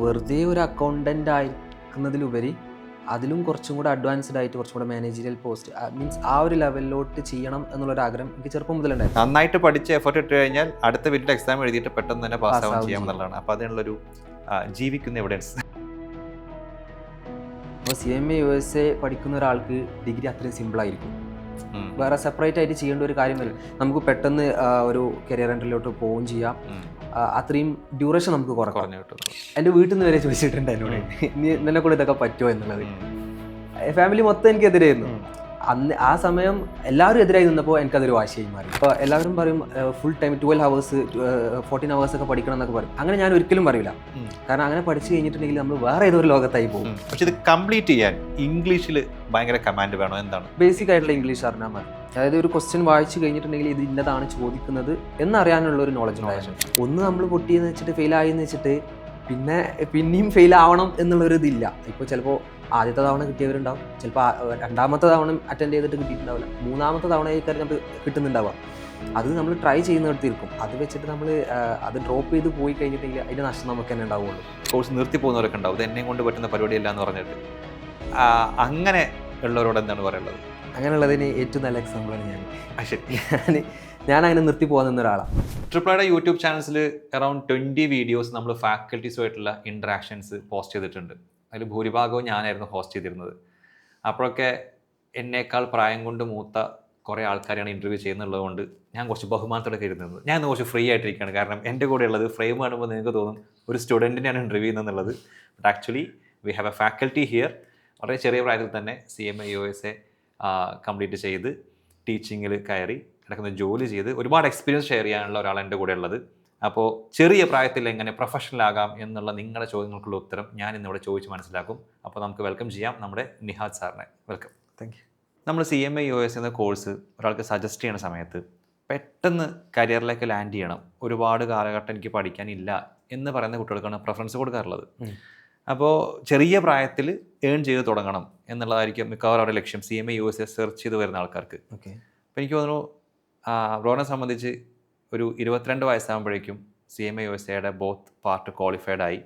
വെറുതെ ഒരു അക്കൗണ്ടൻ്റ് ആയിരിക്കുന്നതിലുപരി അതിലും കുറച്ചും കൂടെ അഡ്വാൻസ്ഡ് ആയിട്ട് കുറച്ചും കൂടെ മാനേജറിയൽ പോസ്റ്റ് മീൻസ് ആ ഒരു ലെവലിലോട്ട് ചെയ്യണം എന്നുള്ളൊരാഗ്രഹം എനിക്ക് ചെറുപ്പം മുതലുണ്ടായിരുന്നു. നന്നായിട്ട് പഠിച്ച് എഫർട്ട് ഇട്ട് കഴിഞ്ഞാൽ അടുത്ത വലിയ എക്സാം എഴുതിയിട്ട് പെട്ടെന്ന് തന്നെ പാസ്സാവാൻ ചെയ്യാമെന്നുള്ളതാണ്. അപ്പോൾ അതിനുള്ളൊരു ജീവിക്കുന്ന എവിഡൻസ്. അപ്പോൾ CMA USA പഠിക്കുന്ന ഒരാൾക്ക് ഡിഗ്രി അത്രയും സിമ്പിളായിരിക്കും. വേറെ സെപ്പറേറ്റ് ആയിട്ട് ചെയ്യേണ്ട ഒരു കാര്യമല്ല. നമുക്ക് പെട്ടെന്ന് ഒരു കരിയർ എൻട്രിലോട്ട് പോവുകയും ചെയ്യാം. അത്രയും ഡ്യൂറേഷൻ നമുക്ക് കുറഞ്ഞു കിട്ടും. എൻ്റെ വീട്ടിൽ നിന്ന് വരെ ചോദിച്ചിട്ടുണ്ട് എന്നോട്, നിന്നെ കൂടെ ഇതൊക്കെ പറ്റുമോ എന്നുള്ളത്. ഫാമിലി മൊത്തം എനിക്കെതിരായിരുന്നു. അന്ന് ആ സമയം എല്ലാവരും എതിരായി നിന്നപ്പോൾ എനിക്കതൊരു വാശിയായി മാറി. അപ്പോൾ എല്ലാവരും പറയും ഫുൾ ടൈം 12 hours 14 hours ഒക്കെ പഠിക്കണം എന്നൊക്കെ പറയും. അങ്ങനെ ഞാൻ ഒരിക്കലും പറയില്ല. കാരണം അങ്ങനെ പഠിച്ചു കഴിഞ്ഞിട്ടുണ്ടെങ്കിൽ നമ്മൾ വേറെ ഏതൊരു ലോകത്തായി പോകും. പക്ഷെ ഇത് കംപ്ലീറ്റ് ചെയ്യാൻ ഇംഗ്ലീഷിൽ ഭയങ്കര കമാൻഡ് വേണോ? എന്താണ് ബേസിക് ആയിട്ടുള്ള ഇംഗ്ലീഷ് അറിഞ്ഞാൽ മതി. അതായത് ഒരു ക്വസ്റ്റ്യൻ വായിച്ചു കഴിഞ്ഞിട്ടുണ്ടെങ്കിൽ ഇത് ഇന്നതാണ് ചോദിക്കുന്നത് എന്നറിയാനുള്ള ഒരു നോളജ് ഉണ്ടായിരുന്നു. ഒന്ന് നമ്മൾ പൊട്ടിയെന്ന് വെച്ചിട്ട് ഫെയിലായി എന്ന് വെച്ചിട്ട് പിന്നെയും ഫെയിൽ ആവണം എന്നുള്ളൊരു ഇതില്ല. ഇപ്പോൾ ചിലപ്പോൾ ആദ്യത്തെ തവണ കിട്ടിയവരുണ്ടാവും, ചിലപ്പോൾ രണ്ടാമത്തെ തവണ അറ്റൻഡ് ചെയ്തിട്ട് കിട്ടിയിട്ടുണ്ടാവില്ല, മൂന്നാമത്തെ തവണയായി നമുക്ക് കിട്ടുന്നുണ്ടാവുക. അത് നമ്മൾ ട്രൈ ചെയ്യുന്നിടത്തിരിക്കും. അത് വെച്ചിട്ട് നമ്മൾ അത് ഡ്രോപ്പ് ചെയ്ത് പോയി കഴിഞ്ഞിട്ടുണ്ടെങ്കിൽ അതിൻ്റെ നഷ്ടം നമുക്ക് തന്നെ ഉണ്ടാവുള്ളൂ. കോഴ്സ് നിർത്തി പോകുന്നവരൊക്കെ ഉണ്ടാവും, ഇത് എന്നെ കൊണ്ട് പറ്റുന്ന പരിപാടിയല്ല എന്ന് പറഞ്ഞിട്ട്. അങ്ങനെ ഉള്ളവരോട് എന്താണ് പറയുള്ളത്? അങ്ങനെയുള്ളതിന് ഏറ്റവും നല്ല എക്സാമ്പിളാണ് ഞാൻ അങ്ങനെ നിർത്തി പോകുന്ന ഒരാളാണ്. ട്രിപ്പിളയുടെ യൂട്യൂബ് ചാനൽസിൽ അറൗണ്ട് 20 വീഡിയോസ് നമ്മൾ ഫാക്കൽറ്റീസുമായിട്ടുള്ള ഇൻട്രാക്ഷൻസ് പോസ്റ്റ് ചെയ്തിട്ടുണ്ട്. അതിൽ ഭൂരിഭാഗവും ഞാനായിരുന്നു ഹോസ്റ്റ് ചെയ്തിരുന്നത്. അപ്പോഴൊക്കെ എന്നേക്കാൾ പ്രായം കൊണ്ട് മൂത്ത കുറേ ആൾക്കാരെയാണ് ഇൻ്റർവ്യൂ ചെയ്യുന്നുള്ളത് കൊണ്ട് ഞാൻ കുറച്ച് ബഹുമാനത്തോടെ കരുതുന്നത്. ഞാൻ കുറച്ച് ഫ്രീ ആയിട്ടിരിക്കുകയാണ്. കാരണം എൻ്റെ കൂടെ ഉള്ളത് ഫ്രെയിം കാണുമ്പോൾ നിങ്ങൾക്ക് തോന്നും ഒരു സ്റ്റുഡൻറ്റിനെയാണ് ഇൻ്റർവ്യൂ ചെയ്യുന്നതെന്നുള്ളത്. But actually we have a faculty here. വളരെ ചെറിയ പ്രായത്തിൽ തന്നെ CMA USA കംപ്ലീറ്റ് ചെയ്ത് ടീച്ചിങ്ങിൽ കയറി കിടക്കുന്ന ജോലി ചെയ്ത് ഒരുപാട് എക്സ്പീരിയൻസ് ഷെയർ ചെയ്യാനുള്ള ഒരാളാണ് എൻ്റെ കൂടെ ഉള്ളത്. അപ്പോൾ ചെറിയ പ്രായത്തിൽ എങ്ങനെ പ്രൊഫഷണൽ ആകാം എന്നുള്ള നിങ്ങളുടെ ചോദ്യങ്ങൾക്കുള്ള ഉത്തരം ഞാൻ ഇന്നിവിടെ ചോദിച്ച് മനസ്സിലാക്കും. അപ്പോൾ നമുക്ക് വെൽക്കം ചെയ്യാം നമ്മുടെ നിഹാദ് സാറിനെ. വെൽക്കം. Thank you. നമ്മൾ CMA US എന്ന കോഴ്സ് ഒരാൾക്ക് സജസ്റ്റ് ചെയ്യുന്ന സമയത്ത് പെട്ടെന്ന് കരിയറിലേക്ക് ലാൻഡ് ചെയ്യണം, ഒരുപാട് കാലഘട്ടം എനിക്ക് പഠിക്കാനില്ല എന്ന് പറയുന്ന കുട്ടികൾക്കാണ് പ്രിഫറൻസ് കൊടുക്കാറുള്ളത്. അപ്പോൾ ചെറിയ പ്രായത്തിൽ ഏൺ ചെയ്ത് തുടങ്ങണം എന്നുള്ളതായിരിക്കും മിക്കവാറും അവരുടെ ലക്ഷ്യം, CMA USA സെർച്ച് ചെയ്ത് വരുന്ന ആൾക്കാർക്ക്. ഓക്കെ. അപ്പോൾ എനിക്ക് തോന്നുന്നു ബ്രോനെ സംബന്ധിച്ച് ഒരു 22 വയസ്സാകുമ്പോഴേക്കും CMA USAയുടെ ബോത്ത് പാർട്ട് ക്വാളിഫൈഡ് ആയി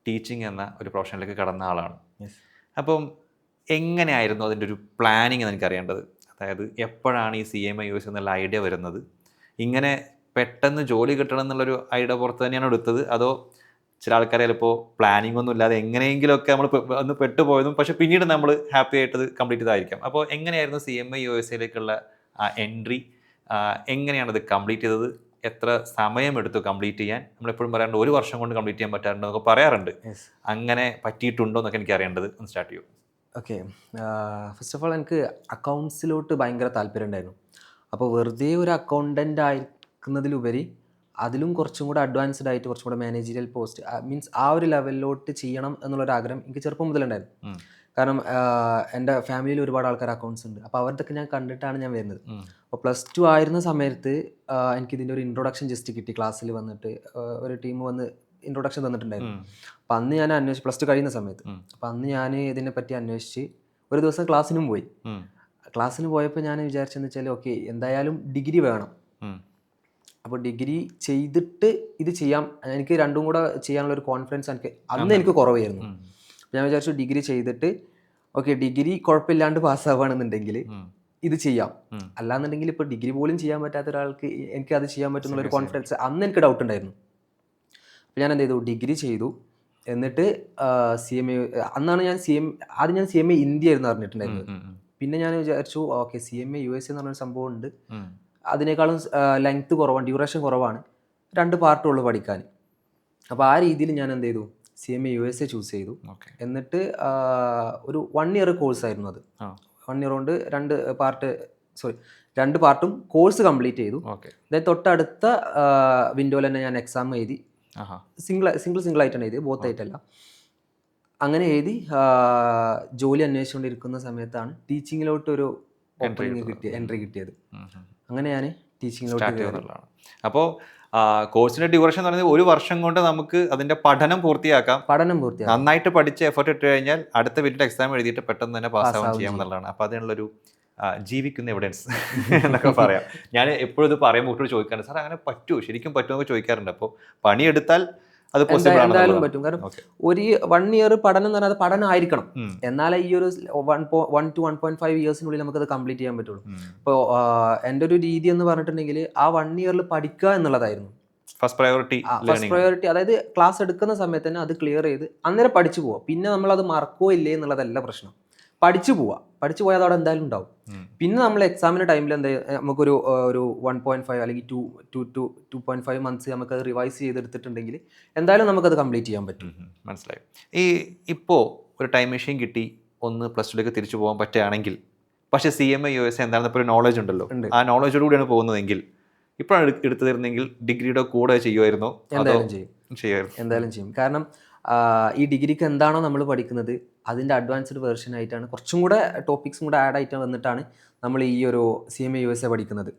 ടീച്ചിങ് എന്ന ഒരു പ്രൊഫഷനിലേക്ക് കടന്ന ആളാണ്. അപ്പം എങ്ങനെയായിരുന്നു അതിൻ്റെ ഒരു പ്ലാനിങ് എന്ന് എനിക്കറിയേണ്ടത്. അതായത് എപ്പോഴാണ് ഈ CMA USA എന്നുള്ള ഐഡിയ വരുന്നത്? ഇങ്ങനെ പെട്ടെന്ന് ജോലി കിട്ടണം എന്നുള്ളൊരു ഐഡിയ പുറത്ത് തന്നെയാണ് എടുത്തത്, അതോ ചില ആൾക്കാരെ ചിലപ്പോൾ പ്ലാനിങ് ഒന്നും ഇല്ലാതെ എങ്ങനെയെങ്കിലുമൊക്കെ നമ്മൾ ഒന്ന് പെട്ടുപോയതും പക്ഷെ പിന്നീട് നമ്മൾ ഹാപ്പി ആയിട്ടത് കംപ്ലീറ്റ് ചെയ്തായിരിക്കാം. അപ്പോൾ എങ്ങനെയായിരുന്നു CMA USAയിലേക്കുള്ള എൻട്രി? എങ്ങനെയാണത് കംപ്ലീറ്റ് ചെയ്തത്? എത്ര സമയമെടുത്തു കംപ്ലീറ്റ് ചെയ്യാൻ? നമ്മളെപ്പോഴും പറയാറുണ്ട് 1 വർഷം കൊണ്ട് കംപ്ലീറ്റ് ചെയ്യാൻ പറ്റാറുണ്ട് എന്നൊക്കെ പറയാറുണ്ട്. അങ്ങനെ പറ്റിയിട്ടുണ്ടോ എന്നൊക്കെ എനിക്ക് അറിയേണ്ടത്. ഒന്ന് സ്റ്റാർട്ട് ചെയ്യൂ. ഓക്കെ. ഫസ്റ്റ് ഓഫ് ഓൾ എനിക്ക് അക്കൗണ്ട്സിലോട്ട് ഭയങ്കര താല്പര്യം ഉണ്ടായിരുന്നു. അപ്പോൾ വെറുതെ ഒരു അക്കൗണ്ടൻ്റ് ആയിരിക്കുന്നതിലുപരി അതിലും കുറച്ചും കൂടെ അഡ്വാൻസ്ഡ് ആയിട്ട് കുറച്ചും കൂടെ മാനേജറിയൽ പോസ്റ്റ് മീൻസ് ആ ഒരു ലെവലിലോട്ട് ചെയ്യണം എന്നുള്ളൊരാഗ്രഹം എനിക്ക് ചെറുപ്പം മുതലുണ്ടായിരുന്നു. കാരണം എൻ്റെ ഫാമിലിയിൽ ഒരുപാട് ആൾക്കാർ അക്കൗണ്ട്സ് ഉണ്ട്. അപ്പോൾ അവരുടെയൊക്കെ ഞാൻ കണ്ടിട്ടാണ് ഞാൻ വരുന്നത്. അപ്പോൾ +2 ആയിരുന്ന സമയത്ത് എനിക്കിതിൻ്റെ ഒരു ഇൻട്രൊഡക്ഷൻ ജസ്റ്റ് കിട്ടി. ക്ലാസ്സിൽ വന്നിട്ട് ഒരു ടീം വന്ന് ഇൻട്രൊഡക്ഷൻ തന്നിട്ടുണ്ടായിരുന്നു. അപ്പോൾ അന്ന് ഞാൻ അന്വേഷിച്ച് +2 കഴിയുന്ന സമയത്ത് അപ്പോൾ അന്ന് ഞാൻ ഇതിനെപ്പറ്റി അന്വേഷിച്ച് ഒരു ദിവസം ക്ലാസ്സിനും പോയി. ക്ലാസ്സിന് പോയപ്പോൾ ഞാൻ വിചാരിച്ചെന്ന് വെച്ചാൽ ഓക്കെ എന്തായാലും ഡിഗ്രി വേണം. അപ്പോൾ ഡിഗ്രി ചെയ്തിട്ട് ഇത് ചെയ്യാം, എനിക്ക് രണ്ടും കൂടെ ചെയ്യാനുള്ള ഒരു കോൺഫിഡൻസ് എനിക്ക് കുറവായിരുന്നു. അപ്പോൾ ഞാൻ വിചാരിച്ചു ഡിഗ്രി ചെയ്തിട്ട് ഓക്കെ ഡിഗ്രി കുഴപ്പമില്ലാണ്ട് പാസ്സാവുകയാണെന്നുണ്ടെങ്കിൽ ഇത് ചെയ്യാം. അല്ലാന്നുണ്ടെങ്കിൽ ഇപ്പോൾ ഡിഗ്രി പോലും ചെയ്യാൻ പറ്റാത്ത ഒരാൾക്ക് എനിക്ക് അത് ചെയ്യാൻ പറ്റുന്നുള്ളൊരു കോൺഫിഡൻസ് അന്ന് എനിക്ക് ഡൗട്ട് ഉണ്ടായിരുന്നു. അപ്പോൾ ഞാൻ എന്ത് ചെയ്തു, ഡിഗ്രി ചെയ്തു. എന്നിട്ട് CMA അന്നാണ് ഞാൻ ആദ്യം ഞാൻ CMA ഇന്ത്യ ആയിരുന്നു അറിഞ്ഞിട്ടുണ്ടായിരുന്നത്. പിന്നെ ഞാൻ വിചാരിച്ചു ഓക്കെ CMA USA എന്ന് പറഞ്ഞൊരു സംഭവം ഉണ്ട്, അതിനേക്കാളും ലെങ്ത്ത് കുറവാണ്, ഡ്യൂറേഷൻ കുറവാണ്, 2 പാർട്ടുള്ളൂ പഠിക്കാൻ. അപ്പോൾ ആ രീതിയിൽ ഞാൻ എന്ത് ചെയ്തു, CMA USA ചൂസ് ചെയ്തു. എന്നിട്ട് ഒരു 1 year കോഴ്സായിരുന്നു അത്. 1 year കൊണ്ട് 2 പാർട്ടും കോഴ്സ് കംപ്ലീറ്റ് ചെയ്തു. അതായത് തൊട്ടടുത്ത വിൻഡോയിൽ തന്നെ ഞാൻ എക്സാം എഴുതി. സിംഗിൾ ആയിട്ടാണ് എഴുതിയത്, ബോത്ത് ആയിട്ടല്ല. അങ്ങനെ എഴുതി ജോലി അന്വേഷിച്ചുകൊണ്ടിരിക്കുന്ന സമയത്താണ് ടീച്ചിങ്ങിലോട്ടൊരു എൻട്രി കിട്ടിയത്. അങ്ങനെ ഞാൻ ടീച്ചിങ്ങിലോട്ട് കയറി. അപ്പോൾ കോഴ്സിന്റെ ഡ്യൂറേഷൻ എന്ന് പറയുന്നത് 1 വർഷം കൊണ്ട് നമുക്ക് അതിന്റെ പഠനം പൂർത്തിയാക്കാം. നന്നായിട്ട് പഠിച്ച് എഫർട്ട് ഇട്ട് കഴിഞ്ഞാൽ അടുത്ത വലിയ എക്സാം എഴുതിയിട്ട് പെട്ടെന്ന് തന്നെ പാസ്സാവാൻ ചെയ്യാമെന്നുള്ളതാണ്. അപ്പോൾ അതിനുള്ളൊരു ജീവിക്കുന്ന എവിഡൻസ് എന്നൊക്കെ പറയാം. ഞാൻ എപ്പോഴും ഇത് പറയുമ്പോൾ കുട്ടിയോട് ചോദിക്കാറുണ്ട്, സാർ അങ്ങനെ പറ്റുമോ, ശരിക്കും പറ്റുമോ എന്നൊക്കെ ചോദിക്കാറുണ്ട്. അപ്പോൾ പണിയെടുത്താൽ അത് പോസിബിൾ എന്തായാലും പറ്റും. കാരണം ഒരു 1 ഇയർ പഠനം എന്ന് പറഞ്ഞാൽ അത് പഠനമായിരിക്കണം. എന്നാലേ ഈ ഒരു 1 to 1.5 ഇയേഴ്സിനുള്ളിൽ നമുക്കത് കംപ്ലീറ്റ് ചെയ്യാൻ പറ്റുള്ളൂ. ഇപ്പോൾ എൻ്റെ ഒരു രീതി എന്ന് പറഞ്ഞിട്ടുണ്ടെങ്കിൽ ആ 1 ഇയറിൽ പഠിക്കുക എന്നുള്ളതായിരുന്നു ഫസ്റ്റ് പ്രയോറിറ്റി. അതായത് ക്ലാസ് എടുക്കുന്ന സമയത്ത് തന്നെ അത് ക്ലിയർ ചെയ്ത് അന്നേരം പഠിച്ചു പോവുക. പിന്നെ നമ്മളത് മറക്കോ ഇല്ലേ എന്നുള്ളതല്ല പ്രശ്നം. പഠിച്ചു പോയാൽ അതവിടെ എന്തായാലും ഉണ്ടാവും. പിന്നെ നമ്മൾ എക്സാമിൻ്റെ ടൈമിൽ നമുക്കൊരു 1.5 അല്ലെങ്കിൽ 2.5 മന്ത്സ് നമുക്കത് റിവൈസ് ചെയ്തെടുത്തിട്ടുണ്ടെങ്കിൽ എന്തായാലും നമുക്കത് കംപ്ലീറ്റ് ചെയ്യാൻ പറ്റും. മനസ്സിലായി. ഇപ്പോൾ ഒരു ടൈം മെഷീൻ കിട്ടി ഒന്ന് +2ലേക്ക് തിരിച്ചു പോകാൻ പറ്റുകയാണെങ്കിൽ, പക്ഷേ CMA USA എന്താണെന്ന് ഇപ്പോൾ ഒരു നോളജ് ഉണ്ടല്ലോ, ആ നോളജോടുകൂടിയാണ് പോകുന്നതെങ്കിൽ ഇപ്പോഴാണ് എടുത്തു തരുന്നെങ്കിൽ ഡിഗ്രിയുടെ കൂടെ ചെയ്യുമായിരുന്നോ? എന്തായാലും ചെയ്യും. കാരണം ഈ ഡിഗ്രിക്ക് എന്താണോ നമ്മൾ പഠിക്കുന്നത് അതിൻ്റെ അഡ്വാൻസ്ഡ് വേർഷൻ ആയിട്ടാണ് കുറച്ചും കൂടെ ടോപ്പിക്സും കൂടെ ആഡ് ആയിട്ട് വന്നിട്ടാണ് നമ്മൾ ഈ ഒരു CMA USA പഠിക്കുന്നത്.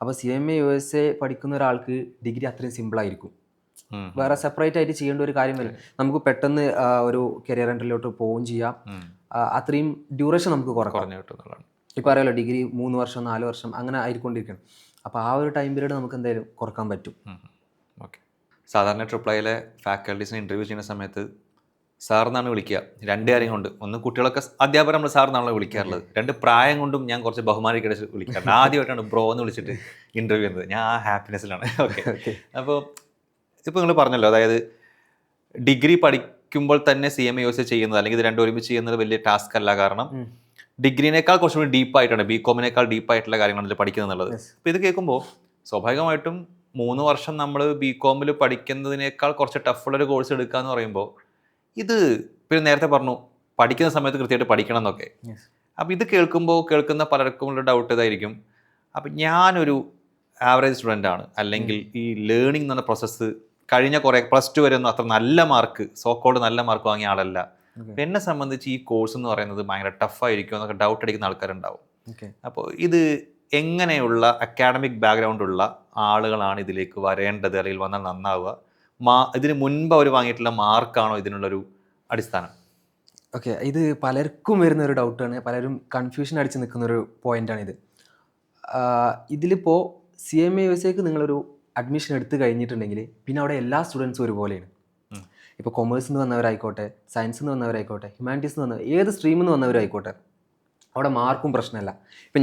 അപ്പോൾ CMA USA പഠിക്കുന്ന ഒരാൾക്ക് ഡിഗ്രി അത്രയും സിമ്പിളായിരിക്കും. വേറെ സെപ്പറേറ്റ് ആയിട്ട് ചെയ്യേണ്ട ഒരു കാര്യമില്ല. നമുക്ക് പെട്ടെന്ന് ഒരു കരിയർ എൻട്രിലോട്ട് പോവുകയും ചെയ്യാം. അത്രയും ഡ്യൂറേഷൻ നമുക്ക് കുറഞ്ഞു കിട്ടുന്നതാണ്. ഇപ്പോൾ അറിയാലോ ഡിഗ്രി 3 വർഷം 4 വർഷം അങ്ങനെ ആയിക്കൊണ്ടിരിക്കണം. അപ്പോൾ ആ ഒരു ടൈം പീരീഡ് നമുക്ക് എന്തായാലും കുറക്കാൻ പറ്റും. ഓക്കെ. സാധാരണ ട്രിപ്ലൈയിലെ ഫാക്കൽറ്റീസിനെ ഇൻ്റർവ്യൂ ചെയ്യുന്ന സമയത്ത് സാറിനാണ് വിളിക്കുക. 2 കാര്യം കൊണ്ട്. ഒന്ന്, കുട്ടികളൊക്കെ അധ്യാപകർ നമ്മൾ സാറിനാണല്ലോ വിളിക്കാറുള്ളത്. 2, പ്രായം കൊണ്ടും ഞാൻ കുറച്ച് ബഹുമാനിക്കടിച്ച് വിളിക്കാറുണ്ട്. ആദ്യമായിട്ടാണ് ബ്രോ എന്ന് വിളിച്ചിട്ട് ഇൻ്റർവ്യൂ ചെയ്യുന്നത്. ഞാൻ ആ ഹാപ്പിനെസ്സിലാണ്. ഓക്കെ. അപ്പോൾ ഇപ്പോൾ നിങ്ങൾ പറഞ്ഞല്ലോ, അതായത് ഡിഗ്രി പഠിക്കുമ്പോൾ തന്നെ CMA USA ചെയ്യുന്നത് അല്ലെങ്കിൽ ഇത് രണ്ടും ഒരുമിച്ച് ചെയ്യുന്നത് വലിയ ടാസ്ക് അല്ല. കാരണം ഡിഗ്രീനേക്കാൾ കുറച്ചും കൂടി ഡീപ്പായിട്ടാണ്, BComനേക്കാൾ ഡീപ്പായിട്ടുള്ള കാര്യങ്ങളാണ് പഠിക്കുന്നത് എന്നുള്ളത്. അപ്പോൾ ഇത് കേൾക്കുമ്പോൾ സ്വാഭാവികമായിട്ടും 3 വർഷം നമ്മൾ BComൽ പഠിക്കുന്നതിനേക്കാൾ കുറച്ച് ടഫുള്ളൊരു കോഴ്സ് എടുക്കുക എന്ന് പറയുമ്പോൾ, ഇത് പിന്നെ നേരത്തെ പറഞ്ഞു പഠിക്കുന്ന സമയത്ത് കൃത്യമായിട്ട് പഠിക്കണം എന്നൊക്കെ. അപ്പോൾ ഇത് കേൾക്കുന്ന പലർക്കും ഉള്ള ഡൗട്ട് ഇതായിരിക്കും, അപ്പം ഞാനൊരു ആവറേജ് സ്റ്റുഡൻ്റ് ആണ്, അല്ലെങ്കിൽ ഈ ലേണിംഗ് എന്ന പ്രോസസ്സ് കഴിഞ്ഞ കുറേ +2 വരെ ഒന്നും അത്ര നല്ല മാർക്ക്, സോക്കോൾഡ് നല്ല മാർക്ക് വാങ്ങിയ ആളല്ല. എന്നെ സംബന്ധിച്ച് ഈ കോഴ്സ് എന്ന് പറയുന്നത് ഭയങ്കര ടഫായിരിക്കും എന്നൊക്കെ ഡൗട്ട് അടിക്കുന്ന ആൾക്കാരുണ്ടാവും. അപ്പോൾ ഇത് എങ്ങനെയുള്ള അക്കാഡമിക് ബാക്ക്ഗ്രൗണ്ട് ഉള്ള ആളുകളാണ് ഇതിലേക്ക് വരേണ്ടത്, അല്ലെങ്കിൽ വന്നാൽ നന്നാവുക? ഇതിന് മുൻപ് അവർ വാങ്ങിയിട്ടുള്ള മാർക്കാണോ ഇതിനുള്ളൊരു അടിസ്ഥാനം? ഓക്കെ, ഇത് പലർക്കും വരുന്നൊരു ഡൗട്ടാണ്. പലരും കൺഫ്യൂഷൻ അടിച്ച് നിൽക്കുന്നൊരു പോയിൻ്റാണിത്. ഇതിലിപ്പോൾ CMA USAക്ക് നിങ്ങളൊരു അഡ്മിഷൻ എടുത്ത് കഴിഞ്ഞിട്ടുണ്ടെങ്കിൽ പിന്നെ അവിടെ എല്ലാ സ്റ്റുഡൻസും ഒരുപോലെയാണ്. ഇപ്പോൾ കൊമേഴ്സിൽ നിന്ന് വന്നവരായിക്കോട്ടെ, സയൻസിൽ നിന്ന് വന്നവരായിക്കോട്ടെ, ഹ്യൂമാനിറ്റീസിൽ നിന്ന് ഏത് സ്ട്രീമിൽ നിന്ന് വന്നവരായിക്കോട്ടെ, അവിടെ മാർക്കും പ്രശ്നമല്ല. ഇപ്പം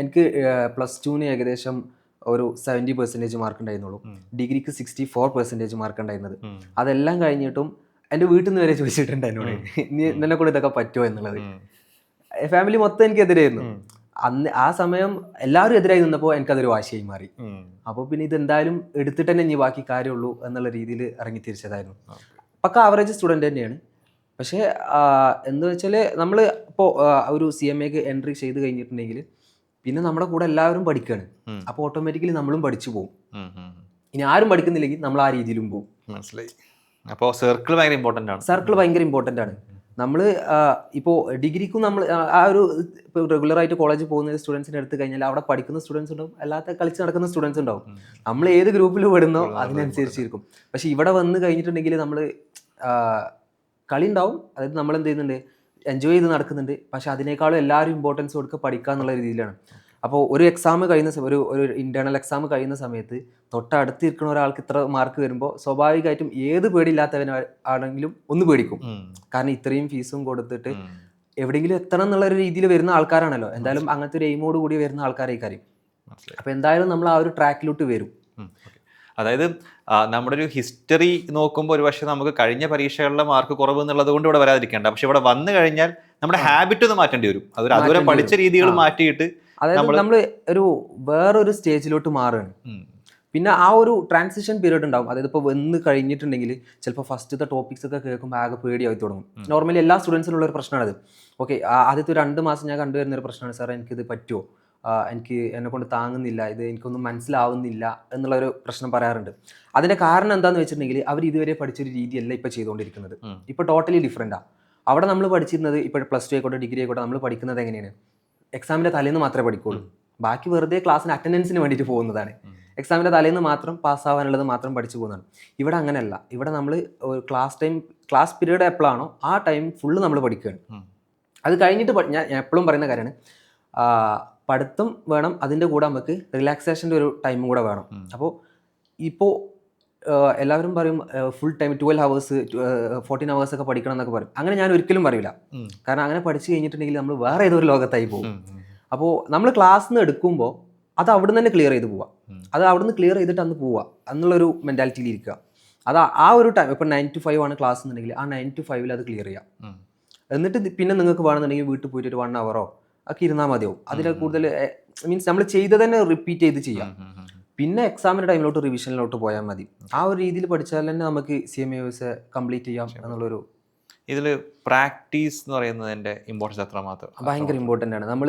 എനിക്ക് +2ന് ഏകദേശം ഒരു 70% മാർക്ക് ഉണ്ടായിരുന്നുള്ളൂ. ഡിഗ്രിക്ക് 64% മാർക്ക് ഉണ്ടായിരുന്നത്. അതെല്ലാം കഴിഞ്ഞിട്ടും എൻ്റെ വീട്ടിൽ നിന്ന് വരെ ചോദിച്ചിട്ടുണ്ട് എന്നോട്, നിന്നെ കൊണ്ട് ഇതൊക്കെ പറ്റുമോ എന്നുള്ളത്. ഫാമിലി മൊത്തം എനിക്കെതിരായിരുന്നു. അന്ന് ആ സമയം എല്ലാവരും എതിരായി നിന്നപ്പോൾ എനിക്കതൊരു വാശിയായി മാറി. അപ്പോൾ പിന്നെ ഇതെന്തായാലും എടുത്തിട്ട് തന്നെ ഇനി ബാക്കി കാര്യമുള്ളൂ എന്നുള്ള രീതിയിൽ ഇറങ്ങി തിരിച്ചതായിരുന്നു. പക്ക ആവറേജ് സ്റ്റുഡൻറ്റ് തന്നെയാണ്. പക്ഷേ എന്താ വെച്ചാൽ നമ്മൾ ഇപ്പോൾ ഒരു CMAക്ക് എൻട്രി ചെയ്ത് കഴിഞ്ഞിട്ടുണ്ടെങ്കിൽ പിന്നെ നമ്മുടെ കൂടെ എല്ലാവരും പഠിക്കുകയാണ്. അപ്പോൾ ഓട്ടോമാറ്റിക്കലി നമ്മളും പഠിച്ചു പോകും. ഇനി ആരും പഠിക്കുന്നില്ലെങ്കിൽ നമ്മൾ ആ രീതിയിലും പോകും. മനസ്സിലായി. അപ്പോൾ സർക്കിൾ ഭയങ്കര ഇമ്പോർട്ടൻ്റ് ആണ്. നമ്മൾ ഇപ്പോൾ ഡിഗ്രിക്കും നമ്മൾ ആ ഒരു ഇപ്പോൾ റെഗുലറായിട്ട് കോളേജിൽ പോകുന്ന സ്റ്റുഡൻസിൻ്റെ എടുത്ത് കഴിഞ്ഞാൽ അവിടെ പഠിക്കുന്ന സ്റ്റുഡൻസ് ഉണ്ടാവും, അല്ലാത്ത കളിച്ച് നടക്കുന്ന സ്റ്റുഡൻസ് ഉണ്ടാവും. നമ്മൾ ഏത് ഗ്രൂപ്പിൽ പെടുന്നോ അതിനനുസരിച്ചിരിക്കും. പക്ഷെ ഇവിടെ വന്ന് കഴിഞ്ഞിട്ടുണ്ടെങ്കിൽ നമ്മൾ കളി ഉണ്ടാവും. അതായത് നമ്മൾ എന്ത് ചെയ്യുന്നുണ്ട്, എൻജോയ് ചെയ്ത് നടക്കുന്നുണ്ട്. പക്ഷെ അതിനേക്കാളും എല്ലാവരും ഇമ്പോർട്ടൻസ് കൊടുക്കുക പഠിക്കുക എന്നുള്ള രീതിയിലാണ്. അപ്പോൾ ഒരു എക്സാം കഴിയുന്ന ഒരു ഇൻറ്റേർണൽ എക്സാം കഴിയുന്ന സമയത്ത് തൊട്ടടുത്ത് ഇരിക്കുന്ന ഒരാൾക്ക് ഇത്ര മാർക്ക് വരുമ്പോൾ സ്വാഭാവികമായിട്ടും ഏത് പേടിയില്ലാത്തവനാണെങ്കിലും ഒന്ന് പേടിക്കും. കാരണം ഇത്രയും ഫീസും കൊടുത്തിട്ട് എവിടെയെങ്കിലും എത്തണം എന്നുള്ള ഒരു രീതിയിൽ വരുന്ന ആൾക്കാരാണല്ലോ. എന്തായാലും അങ്ങനത്തെ ഒരു എയിമോട് കൂടി വരുന്ന ആൾക്കാരെ കാര്യം. അപ്പോൾ എന്തായാലും നമ്മൾ ആ ഒരു ട്രാക്കിലോട്ട് വരും. അതായത് നമ്മുടെ ഒരു ഹിസ്റ്ററി നോക്കുമ്പോൾ ഒരു പക്ഷേ നമുക്ക് കഴിഞ്ഞ പരീക്ഷകളിലെ മാർക്ക് കുറവ് എന്നുള്ളത് കൊണ്ട് ഇവിടെ വരാതിരിക്കേണ്ട. പക്ഷെ ഇവിടെ വന്നു കഴിഞ്ഞാൽ നമ്മുടെ ഹാബിറ്റ് ഒന്ന് മാറ്റേണ്ടി വരും. അതൊരു അതുവരെ പഠിച്ച രീതികൾ മാറ്റിയിട്ട് അതായത് നമ്മൾ ഒരു വേറൊരു സ്റ്റേജിലോട്ട് മാറുകയാണ്. പിന്നെ ആ ഒരു ട്രാൻസിഷൻ പീരീഡ് ഉണ്ടാവും. അതായത് ഇപ്പോൾ വന്ന് കഴിഞ്ഞിട്ടുണ്ടെങ്കിൽ ചിലപ്പോൾ ഫസ്റ്റത്തെ ടോപ്പിക്സ് ഒക്കെ കേൾക്കുമ്പോൾ ആകെ പേടിയായി തുടങ്ങും. നോർമലി എല്ലാ സ്റ്റുഡൻസിനുള്ള ഒരു പ്രശ്നമാണത്. ഓക്കെ, ആദ്യത്തെ 2 മാസം ഞാൻ കണ്ടുവരുന്നൊരു പ്രശ്നമാണ്, സാർ എനിക്കിത് പറ്റുമോ, എനിക്ക് എന്നെക്കൊണ്ട് താങ്ങുന്നില്ല, ഇത് എനിക്കൊന്നും മനസ്സിലാവുന്നില്ല എന്നുള്ളൊരു പ്രശ്നം പറയാറുണ്ട്. അതിൻ്റെ കാരണം എന്താണെന്ന് വെച്ചിട്ടുണ്ടെങ്കിൽ അവർ ഇതുവരെ പഠിച്ചൊരു രീതിയല്ല ഇപ്പോൾ ചെയ്തുകൊണ്ടിരിക്കുന്നത്. ഇപ്പോൾ ടോട്ടലി ഡിഫറെൻറ്റാണ്. അവിടെ നമ്മൾ പഠിച്ചിരുന്നത് ഇപ്പോൾ +2 ആയിക്കോട്ടെ ഡിഗ്രി ആയിക്കോട്ടെ നമ്മൾ പഠിക്കുന്നത് എങ്ങനെയാണ്, എക്സാമിൻ്റെ തലേന്ന് മാത്രമേ പഠിക്കുള്ളൂ. ബാക്കി വെറുതെ ക്ലാസ്സിന് അറ്റൻഡൻസിന് വേണ്ടിയിട്ട് പോകുന്നതാണ്. എക്സാമിൻ്റെ തലേന്ന് മാത്രം പാസ്സാവാനുള്ളത് മാത്രം പഠിച്ചു പോകുന്നതാണ്. ഇവിടെ അങ്ങനെയല്ല. ഇവിടെ നമ്മൾ ക്ലാസ് പീരീഡ് എപ്പോഴാണോ ആ ടൈം ഫുള്ള് നമ്മൾ പഠിക്കുകയാണ്. അത് കഴിഞ്ഞിട്ട് ഞാൻ എപ്പോഴും പറയുന്ന കാര്യമാണ്, പഠിത്തം വേണം, അതിൻ്റെ കൂടെ നമുക്ക് റിലാക്സേഷൻ്റെ ഒരു ടൈമും കൂടെ വേണം. അപ്പോൾ ഇപ്പോൾ എല്ലാവരും പറയും ഫുൾ ടൈം 12 ഹവേഴ്സ് 14 ഹവേഴ്സ് ഒക്കെ പഠിക്കണം എന്നൊക്കെ പറയും. അങ്ങനെ ഞാൻ ഒരിക്കലും പറയില്ല. കാരണം അങ്ങനെ പഠിച്ചു കഴിഞ്ഞിട്ടുണ്ടെങ്കിൽ നമ്മൾ വേറെ ഏതൊരു ലോകത്തായി പോകും. അപ്പോൾ നമ്മൾ ക്ലാസ്സിൽ നിന്ന് എടുക്കുമ്പോൾ അത് അവിടെ തന്നെ ക്ലിയർ ചെയ്ത് പോവുക, അത് അവിടെ നിന്ന് ക്ലിയർ ചെയ്തിട്ട് അന്ന് പോവുക എന്നുള്ളൊരു മെൻറ്റാലിറ്റിയിൽ ഇരിക്കുക. അത് ആ ഒരു ടൈം ഇപ്പോൾ 9 to 5 ആണ് ക്ലാസ് എന്നുണ്ടെങ്കിൽ ആ 9 to 5 അത് ക്ലിയർ ചെയ്യാം. എന്നിട്ട് പിന്നെ നിങ്ങൾക്ക് വേണമെന്നുണ്ടെങ്കിൽ വീട്ടിൽ പോയിട്ട് ഒരു 1 hour ഒക്കെ ഇരുന്നാൽ മതിയാവും. അതിൽ കൂടുതൽ മീൻസ് നമ്മൾ ചെയ്ത് തന്നെ റിപ്പീറ്റ് ചെയ്ത് ചെയ്യാം. പിന്നെ എക്സാമിൻ്റെ ടൈമിലോട്ട് റിവിഷനിലോട്ട് പോയാൽ മതി. ആ ഒരു രീതിയിൽ പഠിച്ചാൽ തന്നെ നമുക്ക് CMAOS കംപ്ലീറ്റ് ചെയ്യാം എന്നുള്ളൊരു. ഇതിൽ പ്രാക്ടീസ് എന്ന് പറയുന്നതിൻ്റെ ഇമ്പോർട്ടൻസ് എത്രമാത്രം? ഭയങ്കര ഇമ്പോർട്ടൻ്റ് ആണ്. നമ്മൾ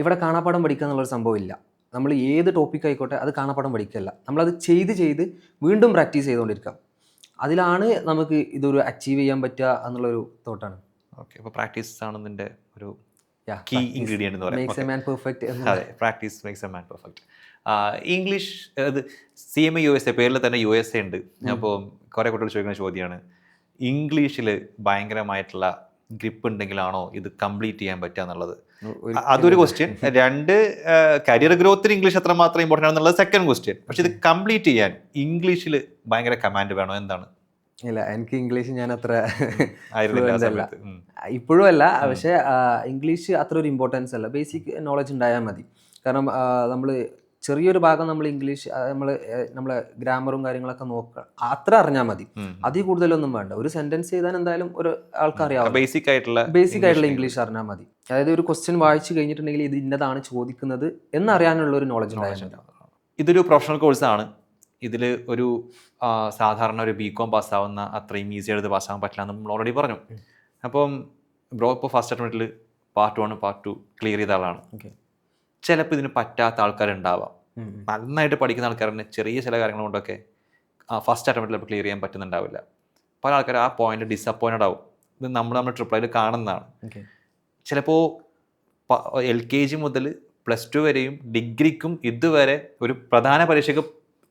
ഇവിടെ കാണാപ്പാഠം പഠിക്കുക എന്നുള്ളൊരു സംഭവം ഇല്ല. നമ്മൾ ഏത് ടോപ്പിക് ആയിക്കോട്ടെ അത് കാണാപ്പാഠം പഠിക്കുകയല്ല, നമ്മളത് ചെയ്ത് വീണ്ടും പ്രാക്ടീസ് ചെയ്തുകൊണ്ടിരിക്കാം. അതിലാണ് നമുക്ക് ഇതൊരു അച്ചീവ് ചെയ്യാൻ പറ്റുക എന്നുള്ളൊരു തോട്ടാണ്. ഓക്കെ, അപ്പോൾ പ്രാക്ടീസ് ആണ് ഇതിൻ്റെ ഒരു കീ ഇൻഗ്രീഡിയൻ്റ് എന്ന് പറയുന്നത്. Makes a man perfect. അതെ, practice makes a man perfect. English അത് CMA-USA പേരിൽ തന്നെ USA ഉണ്ട്. അപ്പോൾ കുറേ കുട്ടികൾ ചോദിക്കുന്ന ചോദ്യമാണ്, ഇംഗ്ലീഷിൽ ഭയങ്കരമായിട്ടുള്ള ഗ്രിപ്പ് ഉണ്ടെങ്കിലാണോ ഇത് കംപ്ലീറ്റ് ചെയ്യാൻ പറ്റുക എന്നുള്ളത്. അതൊരു ക്വസ്റ്റ്യൻ. 2, കരിയർ ഗ്രോത്തിന് ഇംഗ്ലീഷ് എത്രമാത്രം ഇമ്പോർട്ടൻ്റ് ആണെന്നുള്ളത് സെക്കൻഡ് ക്വസ്റ്റ്യൻ. പക്ഷെ ഇത് കംപ്ലീറ്റ് ചെയ്യാൻ ഇംഗ്ലീഷിൽ ഭയങ്കര കമാൻഡ് വേണോ, എന്താണ്? ഇല്ല, എനിക്ക് ഇംഗ്ലീഷ് ഞാൻ അത്ര ആയിരുന്നില്ല, ഇപ്പോഴും അല്ല. പക്ഷേ ഇംഗ്ലീഷ് അത്ര ഒരു ഇമ്പോർട്ടൻസ് അല്ല. ബേസിക് നോളജ് ഉണ്ടായാൽ മതി. കാരണം നമ്മൾ ചെറിയൊരു ഭാഗം നമ്മൾ ഇംഗ്ലീഷ് നമ്മളെ ഗ്രാമറും കാര്യങ്ങളൊക്കെ നോക്കുക, അത്ര അറിഞ്ഞാൽ മതി. അതിൽ കൂടുതലൊന്നും വേണ്ട. ഒരു സെന്റൻസ് എഴുതാൻ എന്തായാലും ഒരു ആൾക്കറിയാം. ബേസിക് ആയിട്ടുള്ള ഇംഗ്ലീഷ് അറിഞ്ഞാൽ മതി. അതായത് ഒരു ക്വസ്റ്റ്യൻ വായിച്ചു കഴിഞ്ഞിട്ടുണ്ടെങ്കിൽ ഇത് ഇന്നതാണ് ചോദിക്കുന്നത് എന്നറിയാനുള്ള ഒരു നോളജ് ഉണ്ടായിരുന്നു. ഇതൊരു പ്രൊഫഷണൽ കോഴ്സാണ്. ഇതിൽ ഒരു സാധാരണ ഒരു BCom പാസ്സാവുന്ന അത്രയും ഈസി ആയിട്ട് പാസ്സാവാൻ പറ്റില്ല എന്ന് നമ്മൾ ഓൾറെഡി പറഞ്ഞു. അപ്പം ബ്രോ ഇപ്പോൾ ഫസ്റ്റ് അറ്റംപ്റ്റിൽ Part 1 Part 2 ക്ലിയർ ചെയ്ത ആളാണ്. ചിലപ്പോൾ ഇതിന് പറ്റാത്ത ആൾക്കാരുണ്ടാവാം. നന്നായിട്ട് പഠിക്കുന്ന ആൾക്കാരനെ ചെറിയ ചില കാര്യങ്ങൾ കൊണ്ടൊക്കെ ഫസ്റ്റ് അറ്റംപ്റ്റിൽ ഇപ്പോൾ ക്ലിയർ ചെയ്യാൻ പറ്റുന്നുണ്ടാവില്ല. പല ആൾക്കാർ ആ പോയിന്റ് ഡിസപ്പോയിൻറ്റഡ് ആവും. ഇത് നമ്മൾ ട്രിപ്പിൾ കാണുന്നതാണ്. ചിലപ്പോൾ LKG മുതൽ +2 വരെയും ഡിഗ്രിക്കും ഇതുവരെ ഒരു പ്രധാന പരീക്ഷയ്ക്ക്